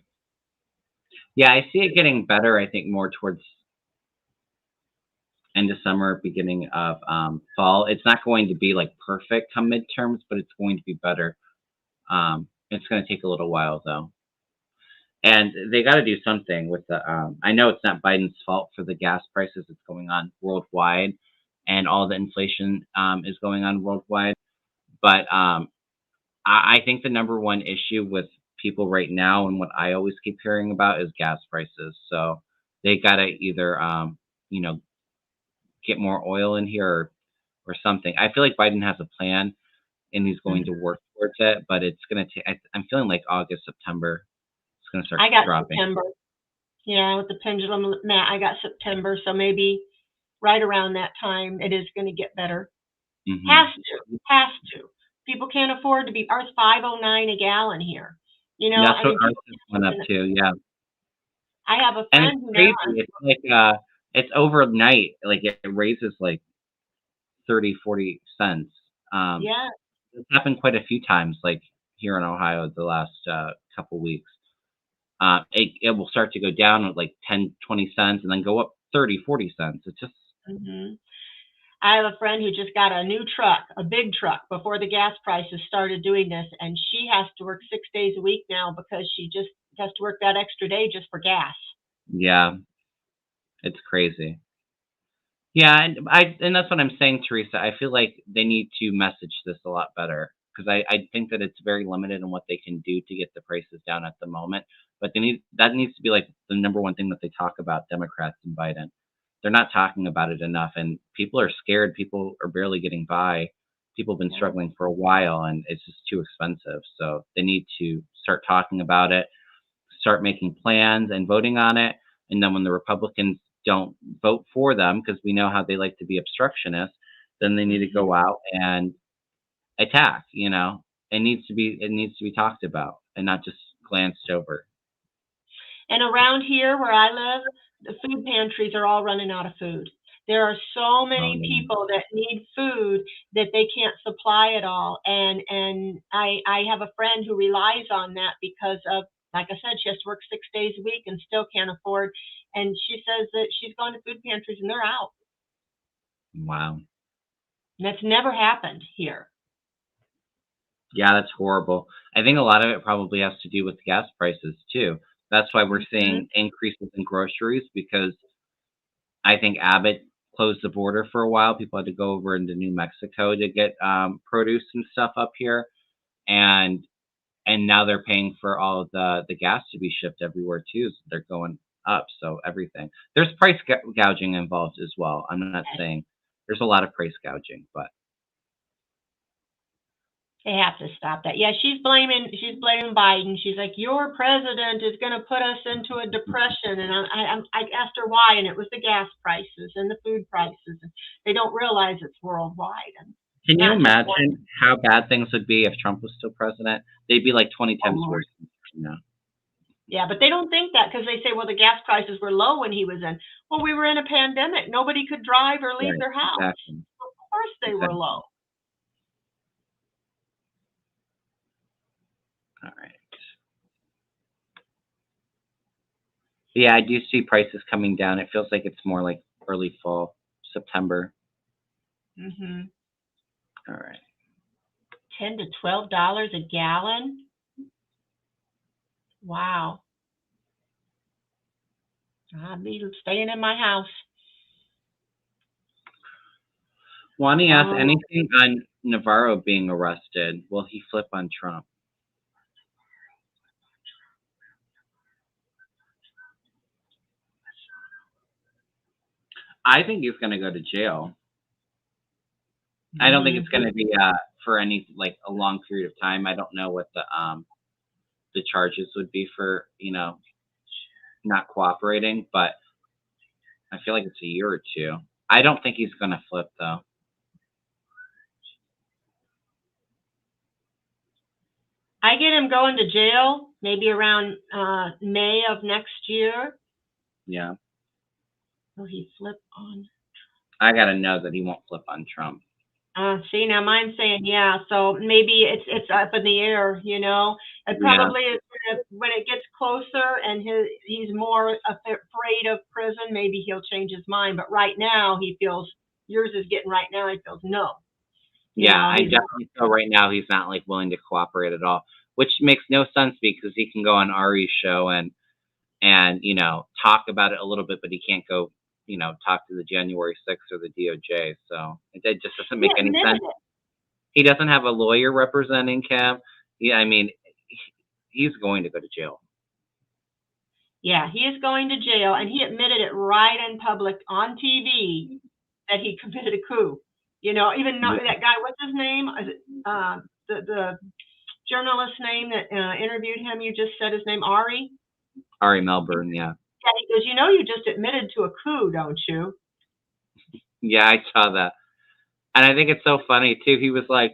Yeah, I see it getting better. I think more towards end of summer, beginning of fall. It's not going to be like perfect come midterms, but it's going to be better. It's going to take a little while though. And they got to do something with the. I know it's not Biden's fault for the gas prices that's going on worldwide, and all the inflation is going on worldwide. But I think the number one issue with people right now, and what I always keep hearing about, is gas prices. So they got to either, you know, get more oil in here, or something. I feel like Biden has a plan and he's going to work towards it, but it's going to take. I'm feeling like August, September, it's going to start I got dropping. September. Yeah, with the pendulum, Matt, I got September. So maybe right around that time, it is going to get better. Hmm. Has to. People can't afford to be. Ours $5.09 a gallon here. You know, That's I what mean, ours has went up to. Yeah, I have a and it's friend who crazy. now. It's like it's overnight. Like it raises like 30, 40 cents. Um, Yeah. it's happened quite a few times, like here in Ohio, the last couple weeks. It will start to go down with like 10, 20 cents and then go up 30, 40 cents. It's just, Hmm. I have a friend who just got a new truck, a big truck, before the gas prices started doing this, and she has to work 6 days a week now because she just has to work that extra day just for gas. yeah, it's crazy. Yeah, and that's what I'm saying, Teresa. I feel like they need to message this a lot better because I think that it's very limited in what they can do to get the prices down at the moment. But that needs to be like the number one thing that they talk about, Democrats and Biden. They're not talking about it enough, and people are scared. People are barely getting by. People have been Yeah. struggling for a while, and it's just too expensive. So they need to start talking about it, start making plans and voting on it. And then when the Republicans don't vote for them, because we know how they like to be obstructionists, then they need to go out and attack. It needs to be talked about and not just glanced over. And around here where I live, the food pantries are all running out of food. There are so many Um, people that need food that they can't supply it all. And I have a friend who relies on that because of, like I said, she has to work 6 days a week and still can't afford. And she says that she's gone to food pantries and they're out. wow. And that's never happened here. Yeah, that's horrible. I think a lot of it probably has to do with gas prices too. That's why we're Hmm. seeing increases in groceries because I think Abbott closed the border for a while. People had to go over into New Mexico to get produce and stuff up here, and now they're paying for all of the gas to be shipped everywhere too. So they're going up. So everything there's price gouging involved as well. I'm not saying there's a lot of price gouging, but They have to stop that. Yeah, she's blaming Biden. She's like, your president is going to put us into a depression. And I asked her why, and it was the gas prices and the food prices. And they don't realize it's worldwide and can you not just one. imagine how bad things would be if Trump was still president? They'd be like 20 Oh times Lord. worse. You know? Yeah, but they don't think that because they say, well, the gas prices were low when he was in. Well, we were in a pandemic. Nobody could drive or leave Right. their house. Exactly. Of course they were Exactly. low. All right. Yeah, I do see prices coming down. It feels like it's more like early fall, September. Hmm. All right. $10 to $12 a gallon. Wow. I'll be staying in my house. Wani asked Um, anything on Navarro being arrested. Will he flip on Trump? I think he's going to go to jail. I don't think it's going to be for any like a long period of time. I don't know what the charges would be for not cooperating, but I feel like it's a year or two. I don't think he's going to flip though. I get him going to jail maybe around May of next year. Yeah, Will he flip on? I got to know that he won't flip on Trump. See, now mine's saying yeah, so maybe it's up in the air, you know. It Yeah, probably is when it gets closer and he's more afraid of prison. Maybe he'll change his mind. But right now, he feels yours is getting right now. He feels no. You yeah, know, I he's definitely feel right now he's not like willing to cooperate at all, which makes no sense because he can go on Ari's show and and talk about it a little bit, but he can't go talk to the January 6th or the DOJ. So it just doesn't make any sense. He doesn't have a lawyer representing Kim. Yeah, I mean, he's going to go to jail. Yeah, he is going to jail, and he admitted it right in public on TV that he committed a coup. Even though that guy, what's his name? The journalist name that interviewed him, you just said his name, Ari Melbourne, yeah. Yeah, he goes, you just admitted to a coup, don't you? Yeah, I saw that. And I think it's so funny, too. He was like,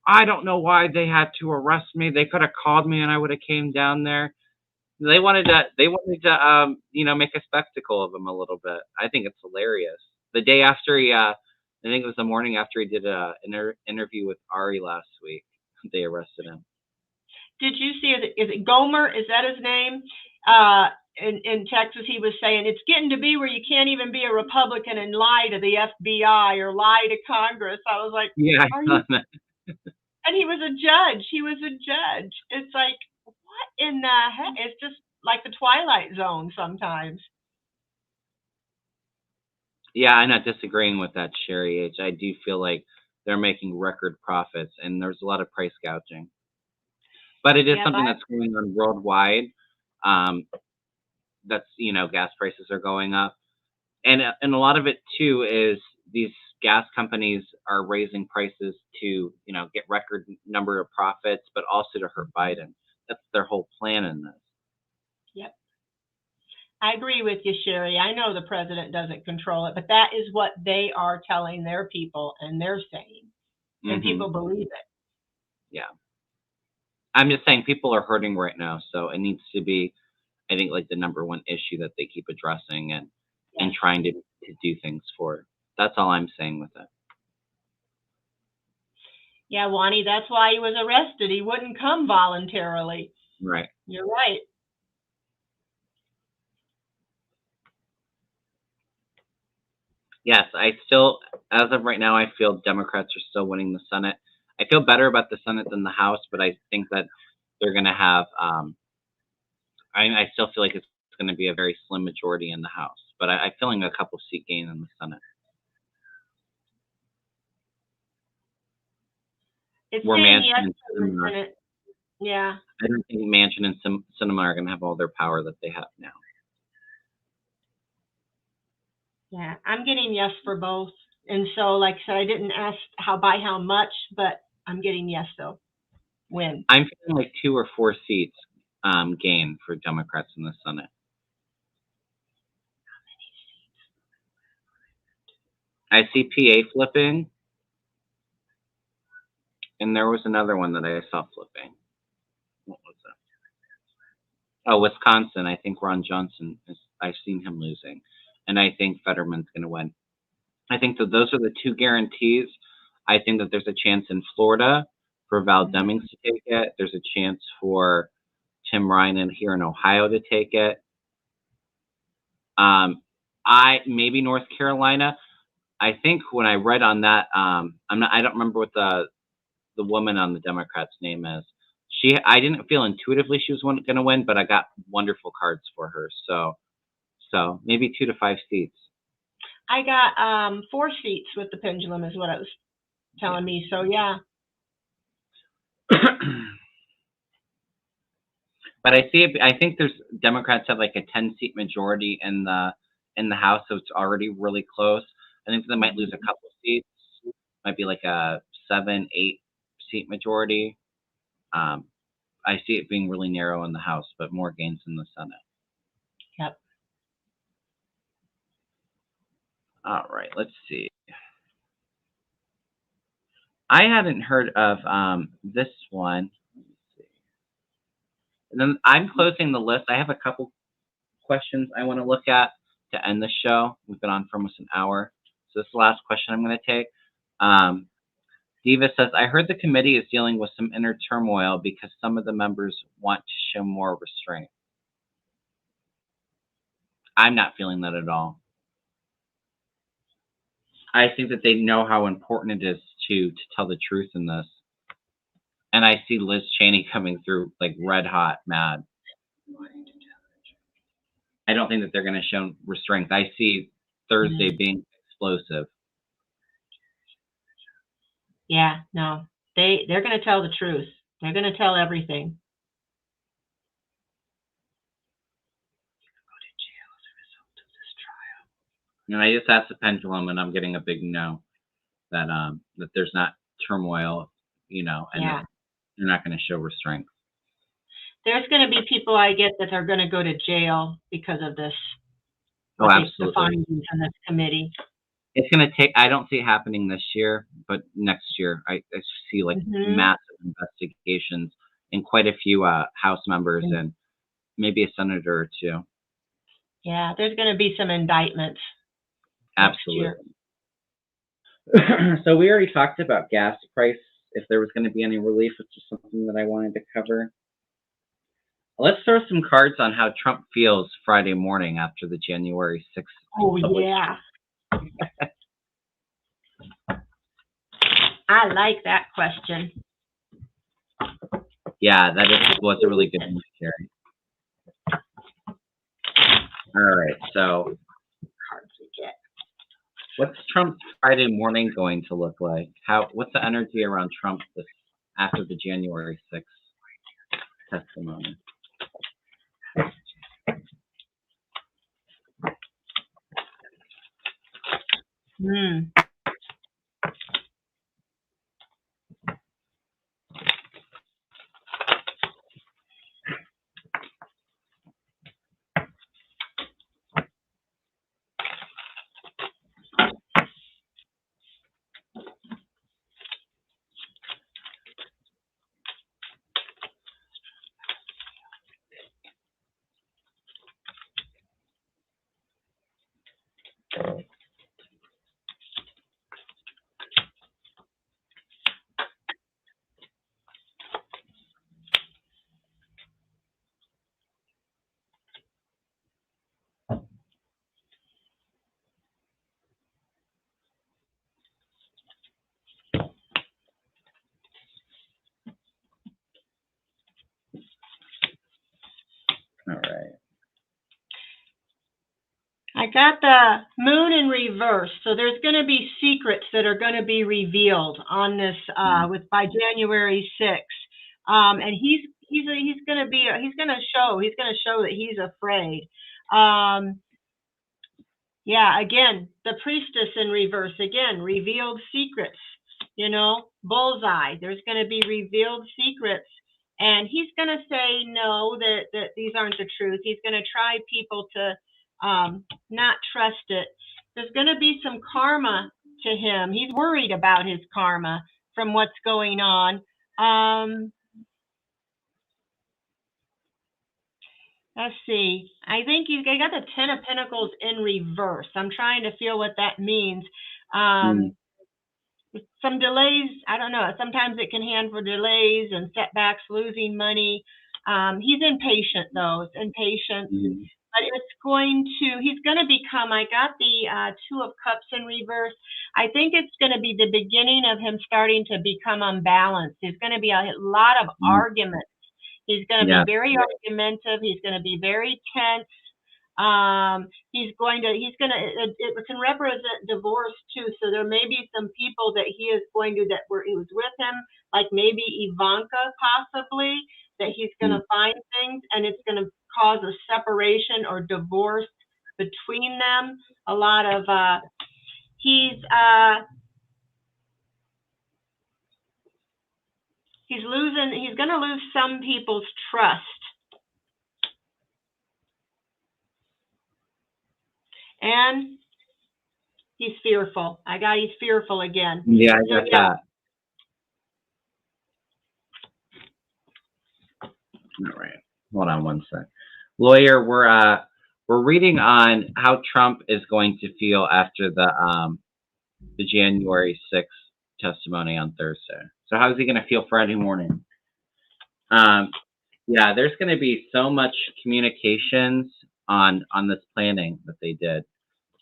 I don't know why they had to arrest me. They could have called me and I would have came down there. They wanted to make a spectacle of him a little bit. I think it's hilarious. The day after I think it was the morning after he did an interview with Ari last week, they arrested him. Did you see, is it Gomer? Is that his name? In Texas, he was saying, it's getting to be where you can't even be a Republican and lie to the FBI or lie to Congress. I was like, yeah, I saw that. And he was a judge. It's like, what in the heck? It's just like the Twilight Zone sometimes. Yeah, I'm not disagreeing with that, Sherry H. I do feel like they're making record profits, and there's a lot of price gouging. But it is something that's going on worldwide. That's gas prices are going up, and a lot of it too is these gas companies are raising prices to get record number of profits, but also to hurt Biden. That's their whole plan in this. Yep. I agree with you, Sherry. I know the president doesn't control it, but that is what they are telling their people, and they're saying, and people believe it. Yeah. I'm just saying people are hurting right now, so it needs to be, I think, like the number one issue that they keep addressing and trying to do things for. That's all I'm saying with it. Yeah, Wani, that's why he was arrested. He wouldn't come voluntarily. Right. You're right. Yes, I still, as of right now, I feel Democrats are still winning the Senate. I feel better about the Senate than the House, but I think that they're going to have, I still feel like it's going to be a very slim majority in the House, but I'm feeling a couple seat gain in the Senate. It's Where saying Manchin and Sinema, Sinema, yeah. I don't think Manchin and Sinema are going to have all their power that they have now. Yeah, I'm getting yes for both. And so, like I said, I didn't ask by how much, but I'm getting yes, though. Win. I'm feeling like 2 or 4 seats gain for Democrats in the Senate. I see PA flipping, and there was another one that I saw flipping. What was that? Oh, Wisconsin. I think Ron Johnson, I've seen him losing, and I think Fetterman's going to win. I think that those are the 2 guarantees. I think that there's a chance in Florida for Val Demings to take it. There's a chance for Tim Ryan here in Ohio to take it. Maybe North Carolina. I think when I read on that, I don't remember what the woman on the Democrats' name is. I didn't feel intuitively she was going to win, but I got wonderful cards for her. So maybe 2 to 5 seats. I got 4 seats with the pendulum is what it was telling me. So yeah. But I think there's Democrats have like a 10-seat majority in the House, so it's already really close. I think they might lose a couple seats. Might be like a 7-8 seat majority. I see it being really narrow in the House, but more gains in the Senate. Yep. All right, let's see. I hadn't heard of this one. Let's see. And then I'm closing the list. I have a couple questions I want to look at to end the show. We've been on for almost an hour. So this is the last question I'm going to take. Diva says, I heard the committee is dealing with some inner turmoil because some of the members want to show more restraint. I'm not feeling that at all. I think that they know how important it is to tell the truth in this. And I see Liz Cheney coming through like red hot mad. I don't think that they're going to show restraint. I see Thursday being explosive. Yeah, no, they're going to tell the truth. They're going to tell everything. And I just asked the pendulum, and I'm getting a big no, that that there's not turmoil, and that they're not going to show restraint. There's going to be people I get that are going to go to jail because of this. Oh, absolutely. The findings on this committee. It's going to take. I don't see it happening this year, but next year I see like massive investigations and quite a few House members and maybe a senator or two. Yeah, there's going to be some indictments. Absolutely. So we already talked about gas price. If there was going to be any relief, which is something that I wanted to cover. Let's throw some cards on how Trump feels Friday morning after the January 6th. Oh, yeah. I like that question. Yeah, was a really good one, Carrie. All right, so cards we get. What's Trump's Friday morning going to look like? What's the energy around Trump after the January 6th testimony? All right. I got the moon in reverse, so there's going to be secrets that are going to be revealed on this by January 6th, and he's going to show that he's afraid. Yeah, again, the priestess in reverse again, revealed secrets. Bullseye. There's going to be revealed secrets. And he's going to say no, that these aren't the truth. He's going to try people to not trust it. There's going to be some karma to him. He's worried about his karma from what's going on. Let's see. I think I got the 10 of Pentacles in reverse. I'm trying to feel what that means. Some delays, I don't know. Sometimes it can hand for delays and setbacks, losing money. He's impatient, though. It's impatient. But he's going to become, I got the 2 of Cups in reverse. I think it's going to be the beginning of him starting to become unbalanced. There's going to be a lot of arguments. He's going to be very argumentative. He's going to be very tense. It can represent divorce too. So there may be some people that he was with him, like maybe Ivanka possibly, that he's going to find things and it's going to cause a separation or divorce between them. A lot of, he's going to lose some people's trust. And he's fearful. He's fearful again. Yeah, I got that. All right. Hold on one sec. Lawyer, we're reading on how Trump is going to feel after the January 6th testimony on Thursday. So how is he going to feel Friday morning? Yeah, there's going to be so much communications on this planning that they did.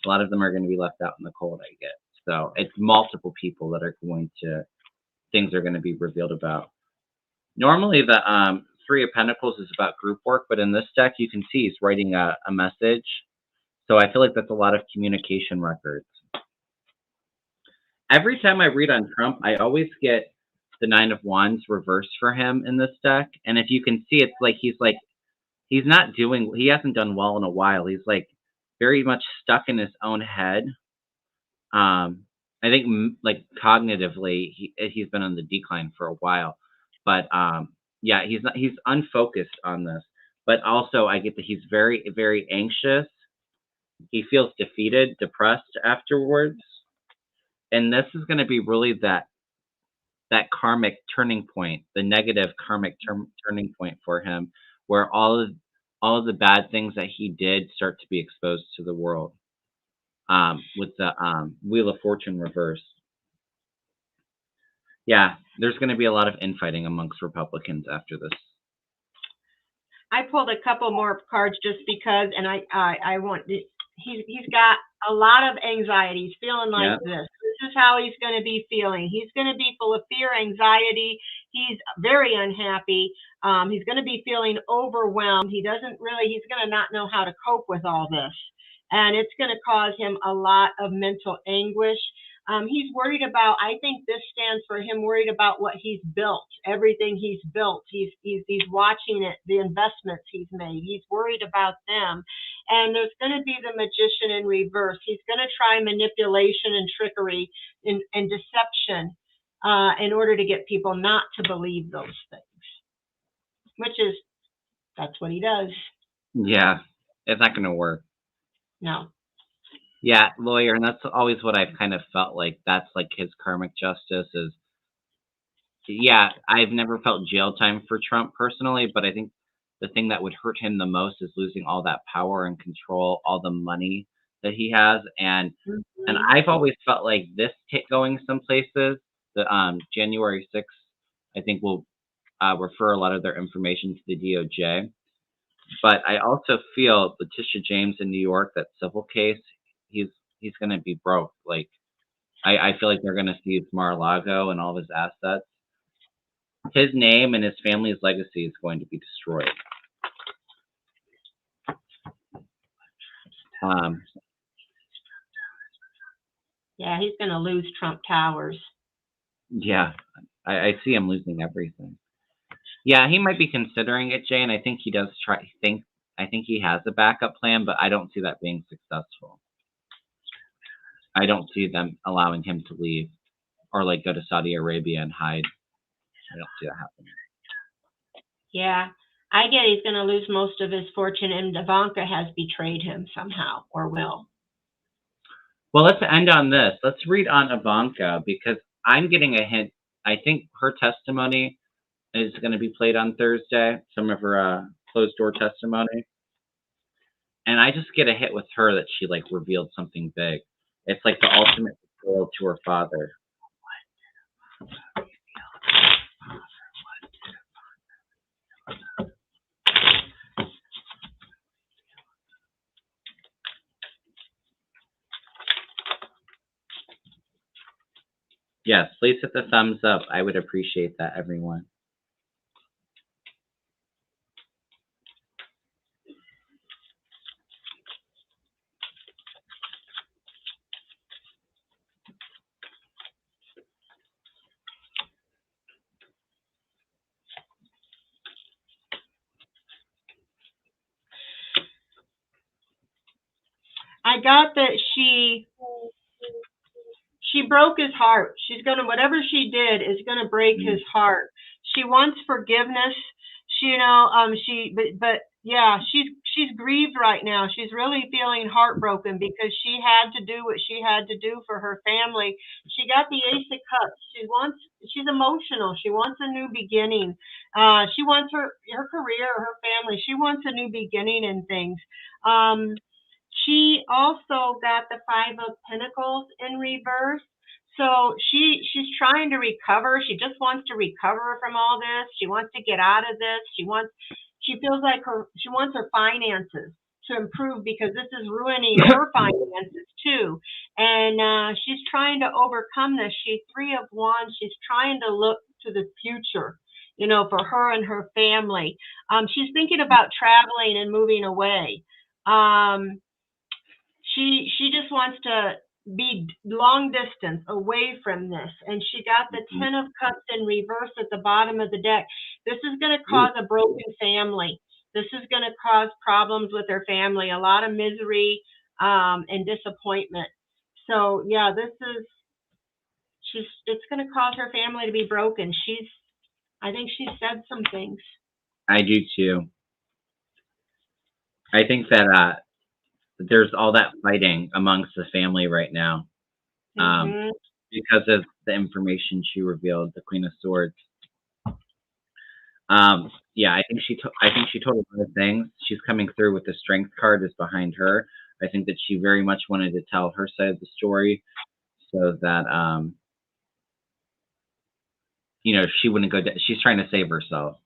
A lot of them are going to be left out in the cold, I get. So it's multiple people that things are going to be revealed about. Normally the Three of Pentacles is about group work, but in this deck, you can see he's writing a message. So I feel like that's a lot of communication records. Every time I read on Trump, I always get the Nine of Wands reversed for him in this deck. And if you can see, it's like he hasn't done well in a while. He's like very much stuck in his own head. I think like cognitively, he's been on the decline for a while. But yeah, he's unfocused on this. But also I get that he's very, very anxious. He feels defeated, depressed afterwards. And this is going to be really that karmic turning point, the negative karmic turning point for him, where all of the bad things that he did start to be exposed to the world. With the Wheel of Fortune reversed. Yeah, there's going to be a lot of infighting amongst Republicans after this. I pulled a couple more cards just because, and I want. He's got a lot of anxiety. He's feeling like this. This is how he's going to be feeling. He's going to be full of fear, anxiety. He's very unhappy. He's going to be feeling overwhelmed. He's going to not know how to cope with all this. And it's going to cause him a lot of mental anguish. He's worried about, I think this stands for him worried about what he's built, everything he's built. He's watching it, the investments he's made. He's worried about them. And there's going to be the Magician in reverse. He's going to try manipulation and trickery and deception in order to get people not to believe those things, that's what he does. Yeah, it's not going to work. No. Yeah, lawyer, and that's always what I've kind of felt like. That's like his karmic justice is. Yeah, I've never felt jail time for Trump personally, but I think the thing that would hurt him the most is losing all that power and control, all the money that he has, and I've always felt like this going some places. The January 6th, I think will refer a lot of their information to the DOJ. But I also feel Letitia James in New York, that civil case, he's going to be broke. Like, I feel like they're going to seize Mar-a-Lago and all of his assets. His name and his family's legacy is going to be destroyed. Yeah, he's going to lose Trump Towers. Yeah, I see him losing everything. Yeah, he might be considering it, Jane. I think he does I think he has a backup plan, but I don't see that being successful. I don't see them allowing him to leave or like go to Saudi Arabia and hide. I don't see that happening. Yeah, I get he's going to lose most of his fortune, and Ivanka has betrayed him somehow, or will. Well, let's end on this. Let's read on Ivanka, because I'm getting a hint. I think her testimony is going to be played on Thursday, some of her closed-door testimony. And I just get a hit with her that she, like, revealed something big. It's like the ultimate betrayal to her father. Yes, please hit the thumbs up. I would appreciate that, everyone. I got that she broke his heart. She's gonna, whatever she did is gonna break his heart. She wants forgiveness. But yeah, she's grieved right now. She's really feeling heartbroken because she had to do what she had to do for her family. She got the Ace of Cups. She's emotional. She wants a new beginning. She wants her career, her family. She wants a new beginning in things. She also got the Five of Pentacles in reverse. So she's trying to recover. She just wants to recover from all this. She wants to get out of this. She feels like she wants her finances to improve because this is ruining her finances too. And she's trying to overcome this. She's Three of Wands. She's trying to look to the future for her and her family. She's thinking about traveling and moving away. Um, she just wants to be long distance away from this, and she got the Mhm. Ten of Cups in reverse at the bottom of the deck. This is going to cause a broken family. This is going to cause problems with her family, a lot of misery and disappointment. So yeah, it's going to cause her family to be broken. I think she said some things. I do too. I think that there's all that fighting amongst the family right now, um, Mhm. because of the information she revealed, the Queen of Swords. Yeah, I think she told a lot of things. She's coming through with the Strength card is behind her. I think that she very much wanted to tell her side of the story so that she wouldn't go down. She's trying to save herself.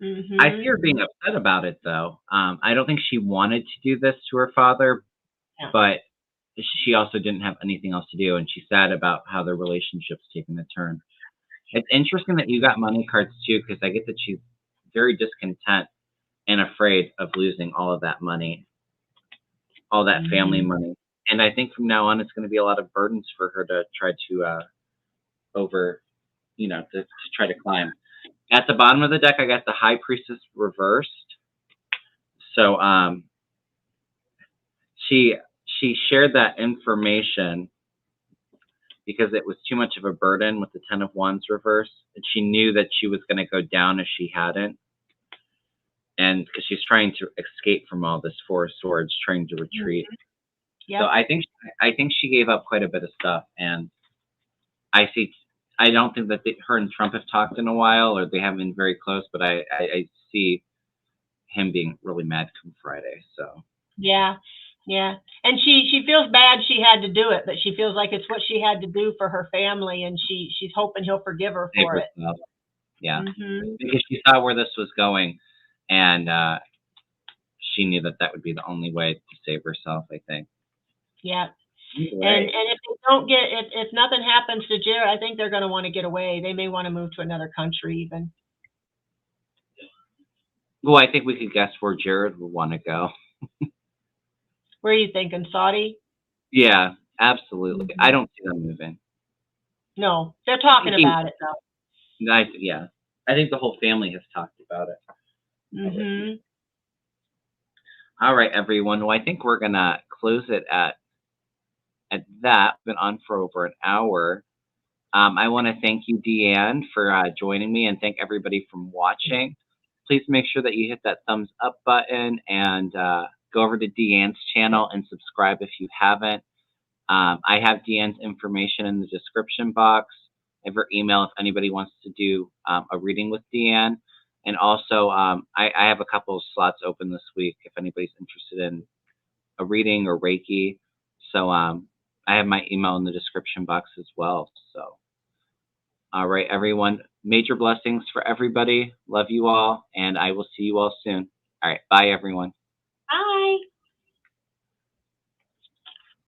I see Mhm. her being upset about it though. I don't think she wanted to do this to her father, Yeah. but she also didn't have anything else to do, and she's sad about how their relationship's taken a turn. It's interesting that you got money cards too, because I get that she's very discontent and afraid of losing all of that money, all that family Mhm. money. And I think from now on, it's going to be a lot of burdens for her to try to over, to try to climb. At the bottom of the deck, I got the High Priestess reversed. So she shared that information because it was too much of a burden with the Ten of Wands reverse, and she knew that she was going to go down if she hadn't, and because she's trying to escape from all this Four of Swords, trying to retreat. So Yep. I think she gave up quite a bit of stuff, and I don't think that her and Trump have talked in a while, or they haven't been very close, but I see him being really mad come Friday. So Yeah. Yeah. And she feels bad she had to do it, but she feels like it's what she had to do for her family, and she's hoping he'll forgive her save for it. herself, yeah, Mhm. because she saw where this was going, and she knew that that would be the only way to save herself, I think. Yeah. And Right. if they don't get if nothing happens to Jared, I think they're going to want to get away. They may want to move to another country even. Well, I think we could guess where Jared would want to go. Where are you thinking, Saudi? Yeah, absolutely. I Mhm. don't see them moving. No, they're I talking think he, about it though. yeah, I think the whole family has talked about it already. Mhm. All right, everyone. Well, I think we're gonna close it at that. Been on for over an hour. I want to thank you, Deann, for joining me, and thank everybody from watching. Please make sure that you hit that thumbs up button and go over to Deann's channel and subscribe if you haven't. I have Deann's information in the description box. I have her email if anybody wants to do a reading with Deann. And also, I have a couple of slots open this week if anybody's interested in a reading or Reiki. So I have my email in the description box as well. So, all right, everyone. Major blessings for everybody. Love you all, and I will see you all soon. All right, bye, everyone. Bye.